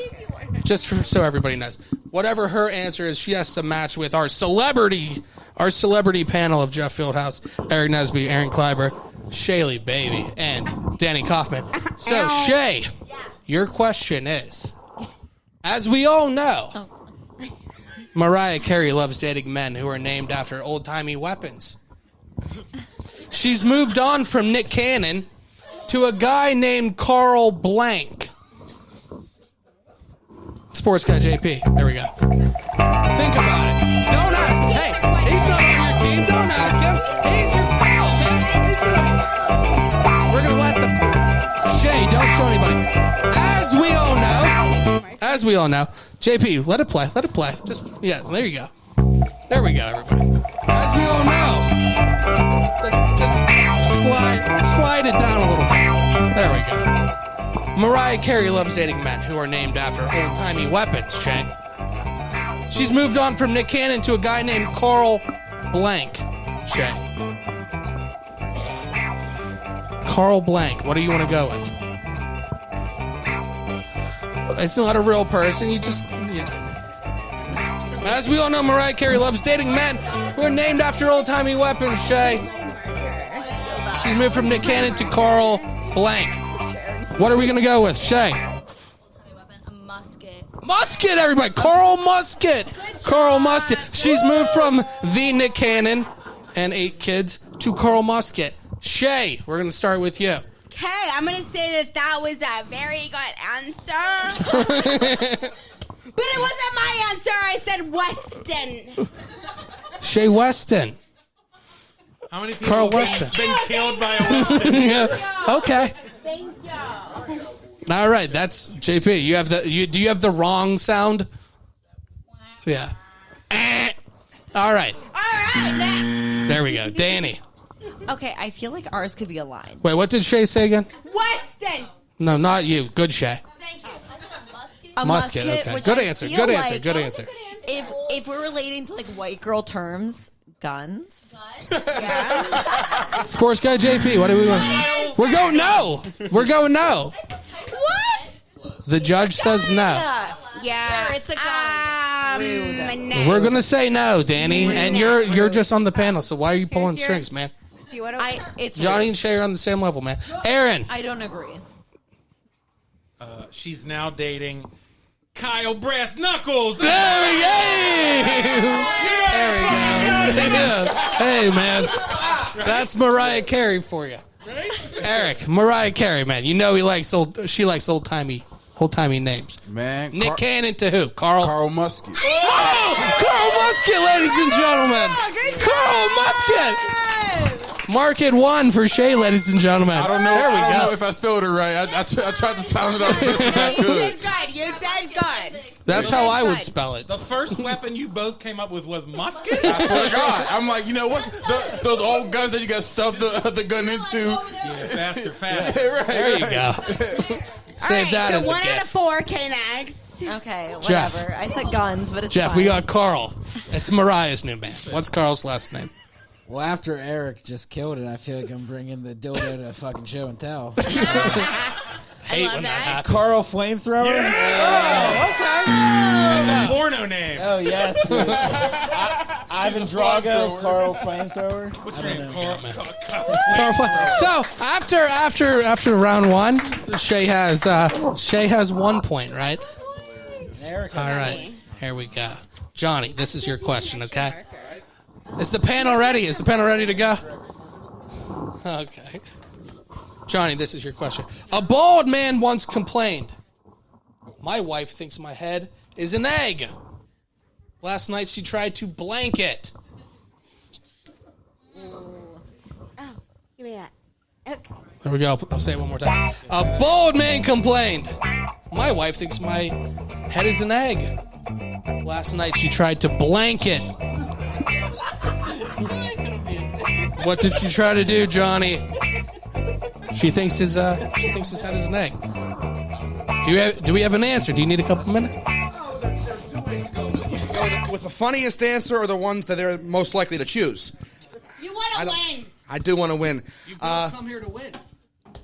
so everybody knows, whatever her answer is, she has to match with our celebrity panel of Jeff Fieldhouse, Aarik Nesby, Aaron Kleiber, Shaylee Baby, and Danny Kaufman. So, Shay, your question is, as we all know, Mariah Carey loves dating men who are named after old-timey weapons. She's moved on from Nick Cannon to a guy named Carl Blank. Sports guy JP. There we go. Think about it. Don't ask. Hey, he's not on your team. Don't ask him. He's your pal, man. We're going to let the... Shay, don't show anybody. As we all know, JP, let it play. Just, there you go. There we go, everybody. As we all know, just slide it down a little bit. There we go. Mariah Carey loves dating men who are named after old-timey weapons, Shay. She's moved on from Nick Cannon to a guy named Carl Blank, Shay. Carl Blank, what do you want to go with? It's not a real person, As we all know, Mariah Carey loves dating men who are named after old-timey weapons, Shay. She's moved from Nick Cannon to Carl Blank. What are we going to go with, Shay? A musket. Musket, everybody. Carl Musket. Carl Musket. She's moved from the Nick Cannon and 8 kids to Carl Musket. Shay, we're going to start with you. Okay, I'm going to say that was a very good answer. But it wasn't my answer. I said Weston. Shay Weston. How many people Carl have been killed by a Weston? Okay. Thank you. All right, that's JP. Do you have the wrong sound? Yeah. All right. Next. There we go. Danny. Okay, I feel like ours could be aligned. Wait, what did Shay say again? Weston. No, not you. Good Shay. Thank you. I said a musket. A Musket, okay. which Good I answer. feel Good like answer. Good answer. If we're relating to like white girl terms, guns. Sports guy JP, what do we want? We're going no. We're going no. What? The judge says no. Yeah. Sure, it's a gun. No. We're gonna say no, Danny, and you're just on the panel. So why are you pulling strings, man? Do you want to? It's Johnny rude. and Shay are on the same level, man. Aaron. I don't agree. She's now dating Kyle Brass Knuckles. There we go. Hey, man. That's Mariah Carey for you. Aarik, Mariah Carey, man. You know she likes old-timey names. Man, Nick Cannon to who? Carl Musket. Oh! Carl Musket, ladies and gentlemen. Carl Musket. Mark it 1 for Shay, ladies and gentlemen. I don't know. There we I don't go. know if I spelled it right. I tried to sound it out as best as I You could. did good. You did good. That's how I would spell it. The first weapon you both came up with was musket? I swear to God. I'm like, what's those old guns that you got stuffed the gun into? Yeah, faster. Right, There you go. Save that as a 1 out of gift. 4, K-Next. Okay, whatever. Jeff. I said guns, but it's Jeff, fine. we got Carl. It's Mariah's new band. What's Carl's last name? Well, after Aarik just killed it, I feel like I'm bringing the dildo to fucking show and tell. Hate when that happens. Carl Flamethrower? That's a porno name. Oh, yes, dude. Ivan Drago, Carl Flamethrower. What's your name? Carl. So after round 1, Shay has 1 point, right? Aarik. All right, here we go. Johnny, this is your question, okay? Is the panel ready? Is the panel ready to go? Okay. Johnny, this is your question. A bald man once complained, "My wife thinks my head is an egg. Last night she tried to blank it." Oh, give me that. Okay. There we go. I'll say it one more time. A bald man complained, "My wife thinks my head is an egg. Last night she tried to blank it." What did she try to do, Johnny? She thinks his head is an egg. Do we have an answer? Do you need a couple minutes? You can go with the funniest answer or the ones that they're most likely to choose. You want to win. I do want to win. You come here to win.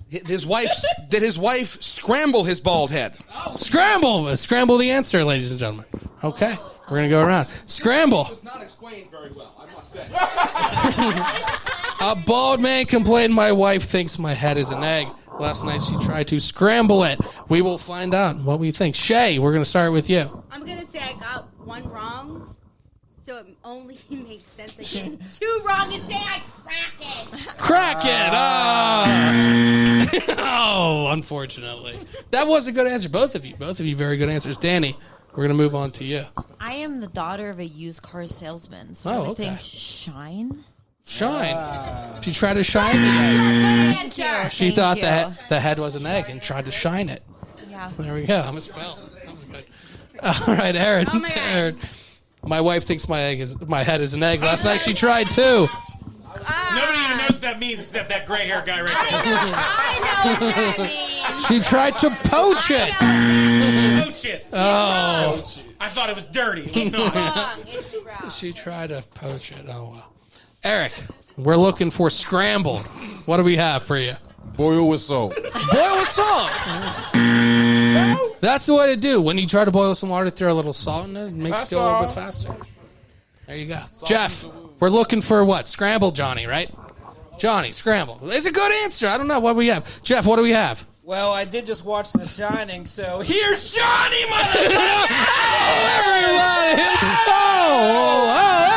Did his wife scramble his bald head? Scramble the answer, ladies and gentlemen. Okay, we're gonna go around. Scramble. It's not explained very well, I must say. A bald man complained, "My wife thinks my head is an egg. Last night she tried to scramble it." We will find out what we think. Shay, we're gonna start with you. I'm going to say I got 1 wrong, so it only makes sense to get 2 wrong and say I crack it. Crack it! Oh, unfortunately. That was a good answer. Both of you very good answers. Danny, we're going to move on to you. I am the daughter of a used car salesman, so Oh, I would okay. think shine. Shine. She tried to shine it. Thank you. She thought the head was an egg and tried to shine it. Yeah. There we go. I'm a spell. That was good. All right, Aaron. Oh, my God. Aaron. My wife thinks my head is an egg. Last night she tried too. Nobody even knows what that means except that gray hair guy right there. I know what that means. She tried to poach it. Oh, shit. Oh, I thought it was dirty. It's It's not. wrong. It's wrong. she tried to poach it. Oh, well. Eric, we're looking for scrambled. What do we have for you? Boil with salt. Boil with salt. That's the way to do. When you try to boil some water, throw a little salt in it. It makes it go a little bit faster. There you go. Jeff, we're looking for what? Scrambled Johnny, right? Johnny, scramble. It's a good answer. I don't know what we have. Jeff, what do we have? Well, I did just watch The Shining, so here's Johnny, motherfucker! Everybody!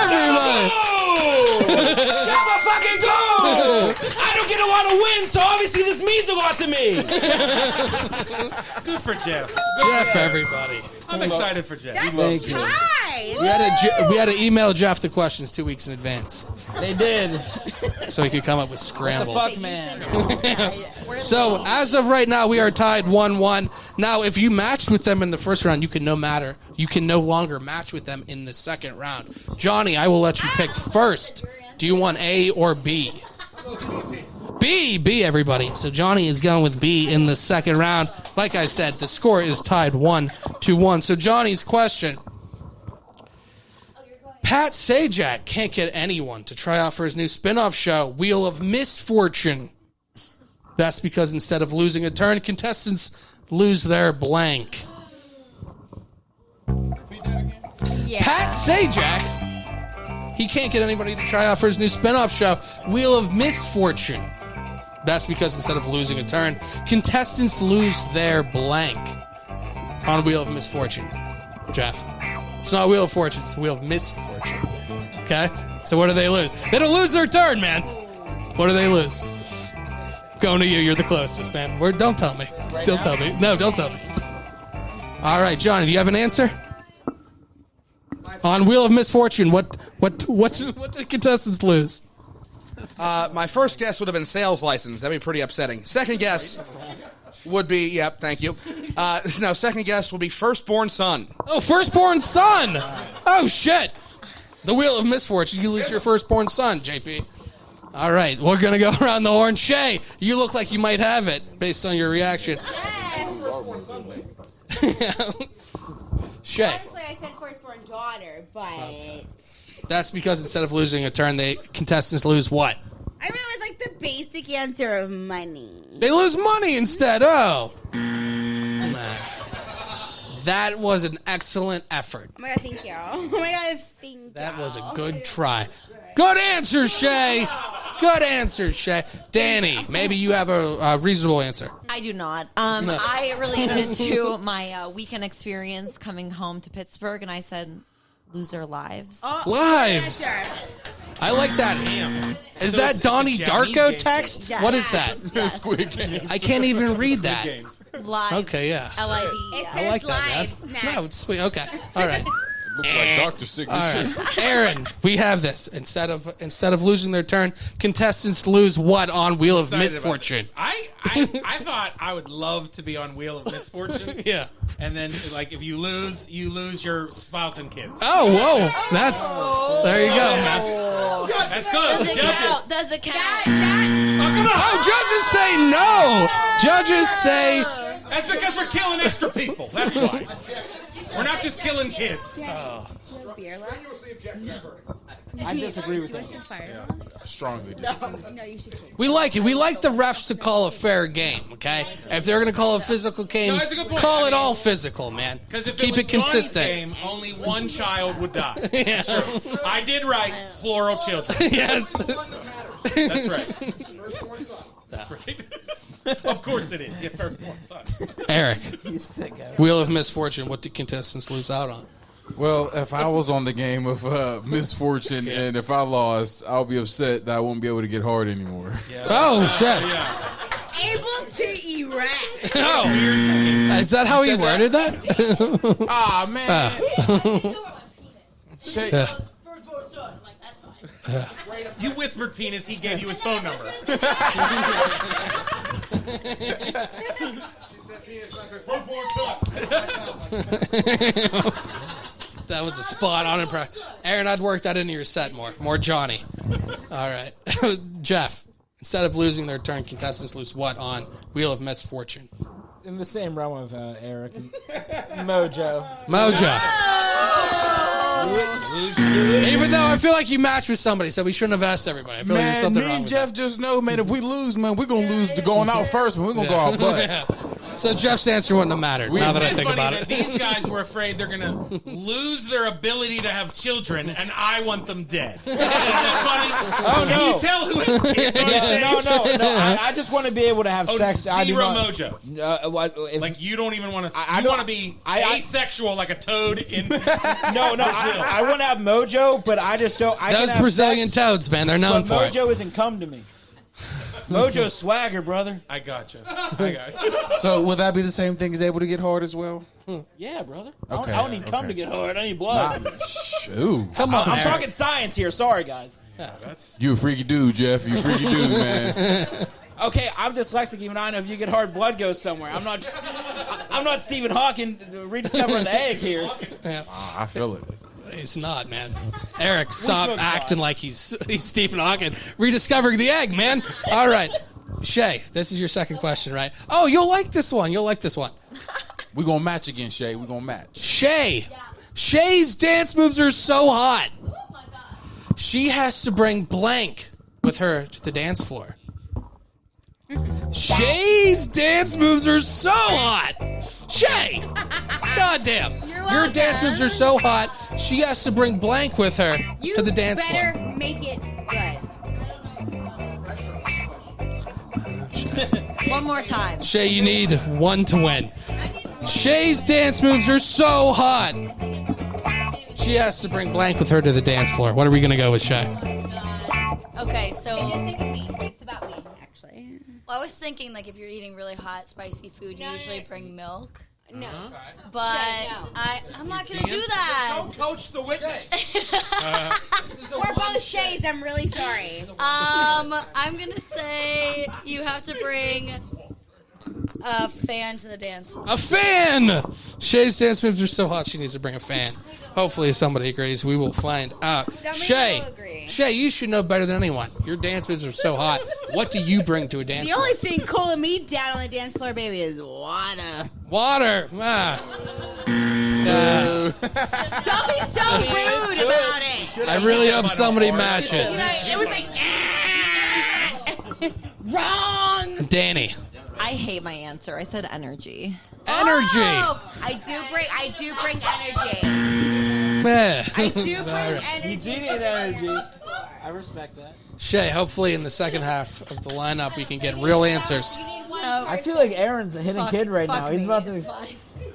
Everybody! Got my fucking goal! I don't get a lot of wins, so obviously this means a lot to me. Good for Jeff. Jeff, everybody. I'm excited for Jeff. Thank you. Hi. We had to email Jeff the questions 2 weeks in advance They did. so he could come up with The scramble. fuck, man. So as of right now, we are tied 1-1. Now, if you matched with them in the first round, you can no longer match with them in the second round. Johnny, I will let you pick first. Do you want A or B? B, everybody. So Johnny is going with B in the second round. Like I said, the score is tied 1-1. So Johnny's question. Pat Sajak can't get anyone to try out for his new spin-off show, Wheel of Misfortune. That's because instead of losing a turn, contestants lose their blank. Yeah. Pat Sajak, he can't get anybody to try out for his new spin-off show, Wheel of Misfortune. That's because instead of losing a turn, contestants lose their blank on Wheel of Misfortune. Jeff. It's not Wheel of Fortune, it's Wheel of Misfortune. Okay? So what do they lose? They don't lose their turn, man. What do they lose? Going to you, you're the closest, man. Don't tell me. Don't tell me. No, don't tell me. All right, Johnny, do you have an answer? On Wheel of Misfortune, what do contestants lose? My first guess would have been sales license. That'd be pretty upsetting. Second guess would be, yep, thank you. Second guess would be firstborn son. Oh, firstborn son! Oh, shit. The wheel of misfortune. You lose your firstborn son, JP. All right, we're going to go around the horn. Shay, you look like you might have it based on your reaction. Shay. Honestly, I said firstborn daughter, but... Okay. That's because instead of losing a turn, contestants lose what? I went with like the basic answer of money. They lose money instead. Oh. Nah. That was an excellent effort. Oh my God, thank you. Oh my God, thank you. That was a good try. Good answer, Shay. Good answer, Shay. Danny, maybe you have a reasonable answer. I do not. I related it to my weekend experience coming home to Pittsburgh, and I said, lose their lives. Lives. I like that. Is that Donnie Darko text? Yes. What is that? Yes. Squid Games. I can't even read that. Lives. Okay, yeah. L-I-V. I like that, man. No, it's sweet. Okay. All right. Look like Dr. Signature. All right. Aaron, we have this. Instead of losing their turn, contestants lose what on Wheel of Misfortune? I thought I would love to be on Wheel of Misfortune. Yeah. And then, like, if you lose your spouse and kids. Oh, whoa. There you go, man. That's close. Does it count? Judges say no. Judges say... That's because we're killing extra people. That's why. We're not just killing kids. I disagree with that. Strongly. No, you should take. We like it. We like the refs to call a fair game, okay? If they're going to call a physical game, No, that's a good point. call it all physical, man. Because if Keep it was it consistent. Johnny's game, only one child would die. Yeah. Sure. I did write plural children. Yes. That's right. That's right. Of course it is. Your firstborn son. Eric, Wheel of Misfortune, what do contestants lose out on? Well, if I was on the game of misfortune and if I lost, I'll be upset that I won't be able to get hard anymore. Yeah. Oh, shit. Yeah. Able to erect. Oh. Is that how he worded that? Ah, man. Firstborn son. I'm like, that's fine. You whispered penis, he gave you his phone number. That was a spot-on impression. Aaron, I'd work that into your set more. More Johnny. All right. Jeff, instead of losing their turn, contestants lose what on Wheel of Misfortune? In the same realm of Eric. Mojo. Even though I feel like you matched with somebody, so we shouldn't have asked everybody. I feel like there's Man, something me wrong and with Jeff just know, man, if we lose, man, we're going to lose to going out first, man. We're going to go out butt. Yeah. So Jeff's answer wouldn't have mattered, now that I think about it. These guys were afraid they're going to lose their ability to have children, and I want them dead. Isn't that funny? Oh, Can no. you tell who has kids on stage? No. I just want to be able to have sex. Zero I do not, mojo. Like, you don't even want to... I You don't- want to be I- asexual like a toad in... No, I want to have mojo, but I just don't. I Those can have Brazilian sex, toads, man, they're known but for it. mojo isn't come to me. Mojo's swagger, brother. I gotcha. So would that be the same thing as able to get hard as well? Yeah, brother. Okay, I don't need cum to get hard. I need blood. Shoot. Come on, I'm Eric. talking science here. Sorry, guys. You a freaky dude, Jeff. You a freaky dude, man. Okay, I'm dyslexic. Even I know if you get hard, blood goes somewhere. I'm not Stephen Hawking rediscovering the egg here. I feel it. He's not, man. Eric, stop smoke acting pot. like he's Stephen Hawking. Rediscovering the egg, man. All right. Shay, this is your second question, right? Oh, you'll like this one. We gonna match again, Shay. We gonna match. Shay. Shay's dance moves are so hot. Oh my god. She has to bring blank with her to the dance floor. Shay's dance moves are so hot. Shay. Goddamn. Your dance moves are so hot, she has to bring blank with her to the dance floor. better make it good. One more time. Shay, you need one to win. Shay's dance moves are so hot. She has to bring blank with her to the dance floor. What are we going to go with, Shay? Okay, so It's about me, actually. I was thinking, like, if you're eating really hot, spicy food, you usually bring milk. No. But I'm not going to do that. Don't coach the witness. We're both Shays. I'm really sorry. I'm going to say you have to bring a fan to the dance floor. A fan! Shay's dance moves are so hot, she needs to bring a fan. Hopefully somebody agrees. We will find out. Shay, you should know better than anyone. Your dance moves are so hot. What do you bring to a dance The floor? only thing cooling me down on the dance floor, baby, is water. Water. Don't be so rude about it. I really hope somebody matches. It was like, wrong. Danny. I hate my answer. I said energy. Energy. Oh, I do bring energy. I do bring energy. You do need energy. I respect that. Shay, hopefully in the second half of the lineup we can get real answers. I feel like Aaron's a hidden kid right now. He's about to.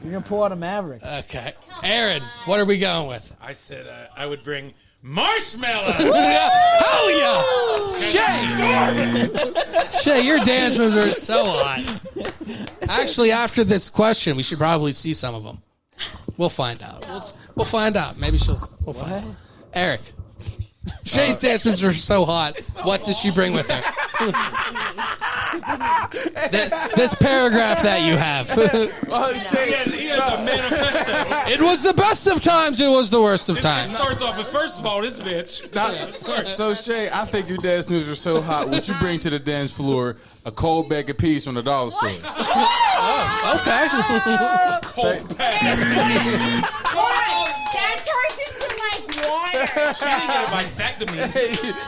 You're gonna pull out a Maverick. Okay. Aaron, what are we going with? I said I would bring marshmallow. Hell yeah! Shay, your dance moves are so hot. Actually, after this question, we should probably see some of them. We'll find out. We'll find out. Maybe we'll find out. Aarik. Shay's dance moves are so hot. What does she bring with her? This paragraph that you have. He has a manifesto. It was the best of times. It was the worst of It times. starts off with, first of all, this bitch. So Shay, I think your dance moves are so hot. Would you bring to the dance floor a cold bag of peas from the dollar store? Okay. Cold bag. That turns into like water. She didn't get a vasectomy.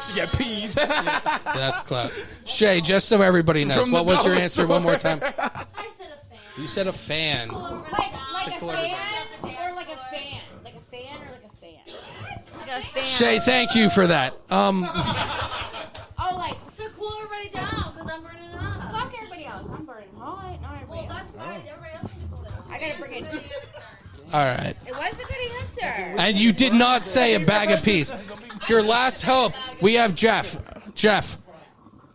She got peas. That's close. Shay, just so everybody knows, From the what was your dollar answer store. one more time? I said a fan. You said a fan. Like a fan? Or like a fan? Like a fan or like a fan? Like a fan. Shay, thank you for that. Oh, like, So cool everybody down because I'm burning it up. fuck everybody else. I'm burning hot. Not everybody Well, else. that's why everybody else should cool down. I gotta bring it. All right. It was a good answer. And you did not say a bag of peas. Your last hope. We have Jeff. Jeff.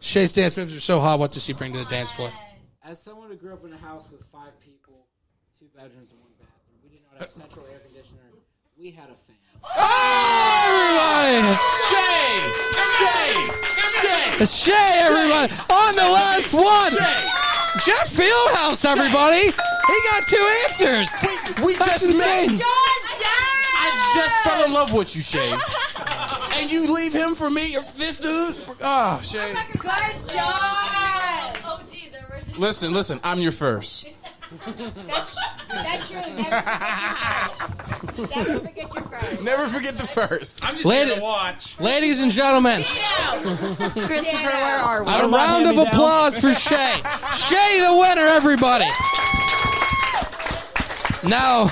Shay's dance moves are so hot. What does she bring to the dance floor? As someone who grew up in a house with 5 people, 2 bedrooms and 1 bathroom, we did not have central air conditioner. We had a fan. Everybody! Shay, everybody! On the last one! Jeff Fieldhouse, everybody! He got 2 answers! We That's just insane! met. I just fell in love with you, Shay. And you leave him for me, this dude? Oh, Shay. Good job. OG, the original. Listen, I'm your first. That's true. Never forget your first. Never forget the first. I'm just here to watch. Ladies and gentlemen, Christopher, where are we? a round of applause for Shay. Shay, the winner, everybody. Now,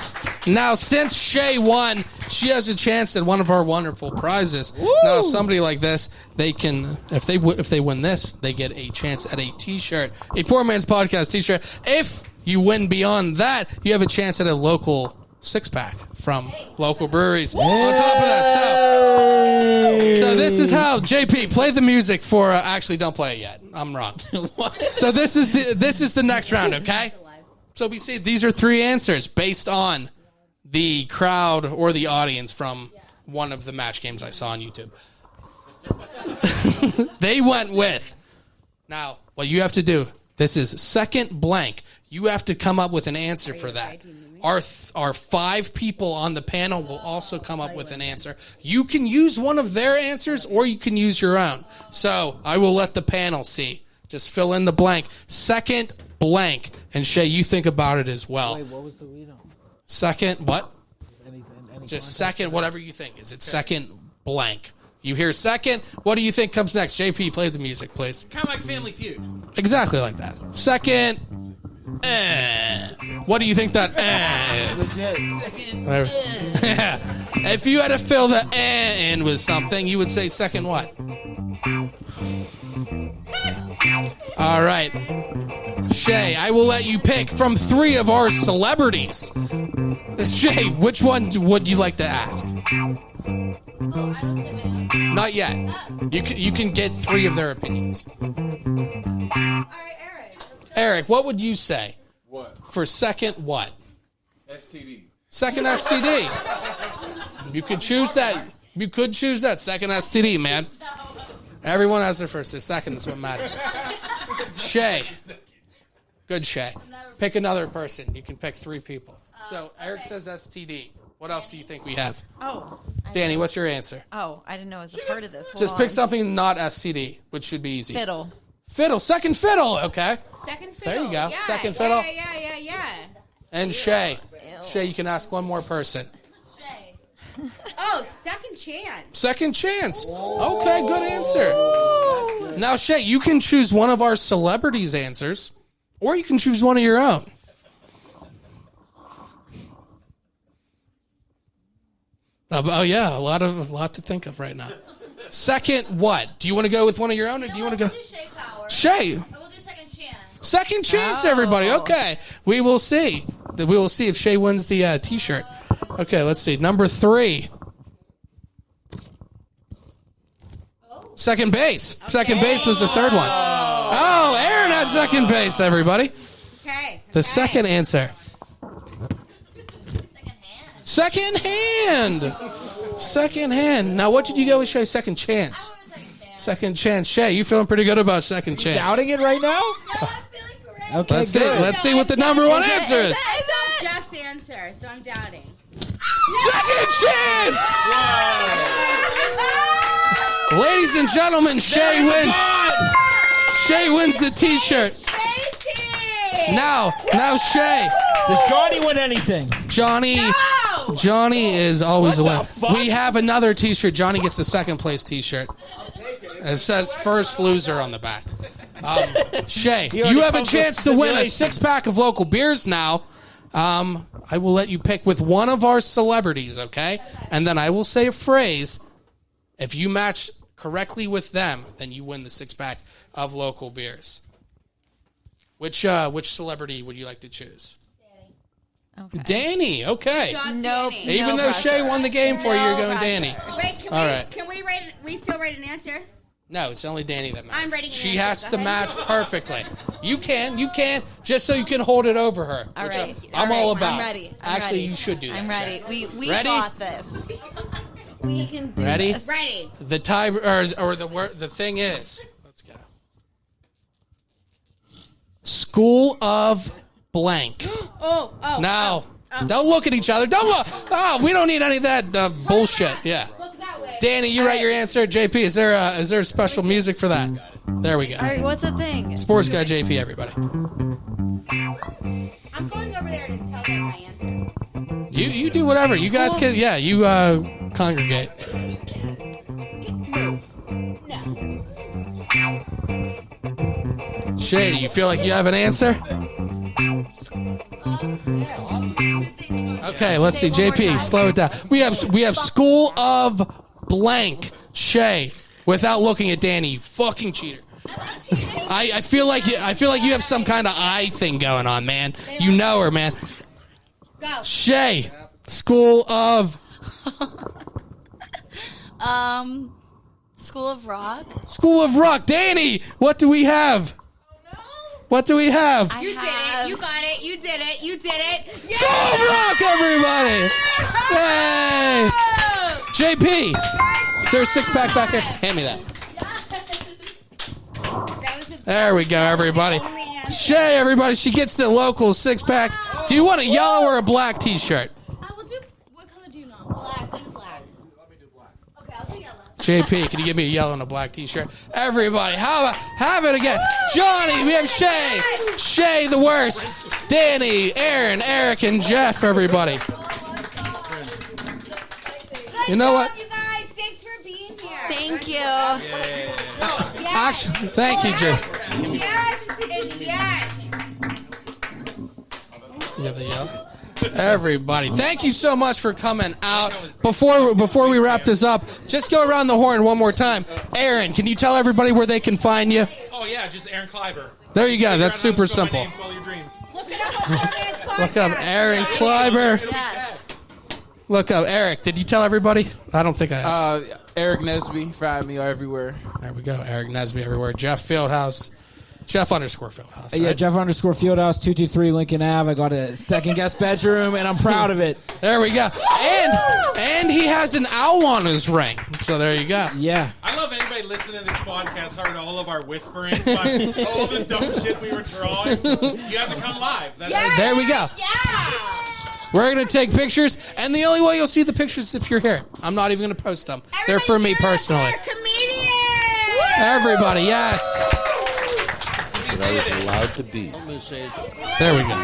since Shay won, she has a chance at one of our wonderful prizes. Woo! Now, somebody like this, they can, if they win this, they get a chance at a T-shirt, a Poor Man's Podcast T-shirt. If you win beyond that, you have a chance at a local 6-pack from local breweries. On top of that, so this is how JP play the music for. Actually, don't play it yet. I'm wrong. So this is the next round. Okay. So we see these are 3 answers based on the crowd or the audience from one of the match games I saw on YouTube. They went with. Now, what you have to do, this is second blank. You have to come up with an answer for that. Our 5 people on the panel will also come up with an answer. You can use one of their answers or you can use your own. So I will let the panel see. Just fill in the blank. Second blank. And Shay, you think about it as well. Wait, what was the lead on? Second, what? Any Just second, whatever you think. Is it second blank? You hear second. What do you think comes next? JP, play the music, please. Kind of like Family Feud. Exactly like that. Second. What do you think that is? Legit. If you had to fill the in with something, you would say second what? All right. Shay, I will let you pick from 3 of our celebrities. Shay, which one would you like to ask? Oh, I don't say my own. Not yet. You can get 3 of their opinions. All right, Aarik. Aarik, what would you say? What? For second what? STD. Second STD. You could choose that. You could choose that second STD, man. Everyone has their first. Their second is what matters. Shay. Good Shay. Pick another person. You can pick 3 people. So Eric says STD. What else do you think we have? Oh. Danny, what's your answer? Oh, I didn't know it was a part of this. Just pick something not STD, which should be easy. Fiddle. Fiddle. Second fiddle. Okay. Second fiddle. There you go. Yeah, Second fiddle. Yeah. And Shay. Shay, you can ask one more person. Shay. Oh, second chance. Second chance. Okay, good answer. Now, Shay, you can choose one of our celebrities' answers, or you can choose one of your own. Oh yeah, a lot to think of right now. Second, what? Do you want to go with one of your own, or do you want to go? We'll do Shay Power. Shay. We'll do second chance. Second chance, everybody. Okay, we will see. We will see if Shay wins the T-shirt. Okay, let's see. Number 3. Second base. Okay. Second base was the third one. Oh, Aaron had second base, everybody. Okay. The second answer. Second hand. Second hand. Now, what did you go with, Shay? Second chance. Second chance. Shay, you feeling pretty good about second chance? Doubting it right now? No, I'm feeling correct. Okay, Let's good. see. Let's see what the number 1 answer is. Jeff's answer, so I'm doubting. Second chance. Ladies and gentlemen, Shay wins. Shay wins the T-shirt. Now, Shay. Does Johnny win anything? Johnny is always a What winner. the fuck? We have another T-shirt. Johnny gets the second place T-shirt. It says first loser on the back. Shay, He already you have a comes chance with to win a stipulations. 6-pack of local beers now. I will let you pick with one of our celebrities, okay? And then I will say a phrase. If you match correctly with them, then you win the 6-pack of local beers. Which celebrity would you like to choose? Okay. Danny, okay. Nope. Even though Shay won the game for you, you're going Danny. Wait, All right. can we write? We still write an answer? No, it's only Danny that matches. I'm writing an She answer. has Go to ahead. match perfectly. You can, just so you can hold it over her. All which right. I'm all about. I'm ready. Actually, you should do that. I'm ready. Shay. We Ready? got this. We can do Ready? this. Ready. The tie or the word. The thing is, let's go. School of blank. Oh. Now, don't look at each other. Don't look. Oh, we don't need any of that bullshit. Yeah. Look that way. Danny, you write your answer. JP, is there special music for that? There we go. All right, what's the thing? Sports guy JP, everybody. I'm going over there to tell them my answer. You do whatever. You guys can. Yeah, you congregate. Shay, do you feel like you have an answer? Okay, let's see. JP, slow it down. We have School of Blank. Shay, without looking at Danny, you fucking cheater. I feel like you have some kind of eye thing going on, man. You know her, man. Go. Shay, School of School of Rock. School of Rock. Danny, what do we have? What do we have? You did it. You got it. You did it. You did it. Yeah! School of Rock, everybody! Hey! JP, is there a 6-pack back here? Hand me that. There we go, everybody. Shay, everybody, she gets the local 6-pack. Do you want a yellow or a black T-shirt? I will do. What color do you know? Black. Do black. Let me do black. Okay, I'll do yellow. JP, can you give me a yellow and a black T-shirt? Everybody, have it again. Johnny, we have Shay. Shay, the worst. Danny, Aaron, Eric, and Jeff, everybody. You know what? You guys, thanks for being here. Thank you. Actually, thank you, Jay. Yes and yes. You have the yellow? Everybody, thank you so much for coming out. Before we wrap this up, just go around the horn one more time. Aaron, can you tell everybody where they can find you? Oh yeah, just Aaron Kleiber. There you go. That's Figure out how super to spell my simple. name, follow your dreams. Look it up on Poor Man's Podcast. Look up Aaron Kleiber. Yes. Look up Eric. Did you tell everybody? I don't think I asked. Aarik Nesby, find me everywhere. There we go. Aarik Nesby everywhere. Jeff Fieldhouse. Jeff _Fieldhouse. Right? Yeah, Jeff _Fieldhouse, 223 Lincoln Ave. I got a second guest bedroom, and I'm proud of it. There we go. And he has an owl on his ring. So there you go. Yeah. I love anybody listening to this podcast heard all of our whispering, all the dumb shit we were drawing. You have to come live. There we go. Yeah. We're going to take pictures, and the only way you'll see the pictures is if you're here. I'm not even going to post them. They're for me personally. Everybody, yes. I was allowed to be. There we go.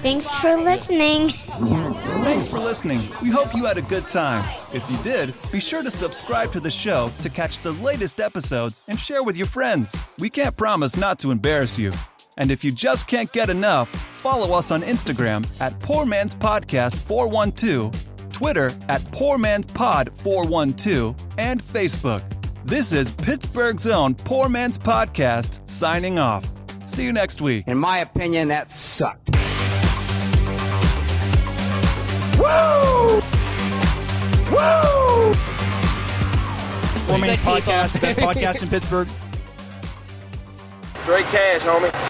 Thanks for listening. Thanks for listening. We hope you had a good time. If you did, be sure to subscribe to the show to catch the latest episodes and share with your friends. We can't promise not to embarrass you. And if you just can't get enough, follow us on Instagram at Poor Man's Podcast 412, Twitter at Poor Man's Pod 412, and Facebook. This is Pittsburgh's own Poor Man's Podcast, signing off. See you next week. In my opinion, that sucked. Woo! Woo! Poor Man's Podcast, the best podcast in Pittsburgh. Straight cash, homie.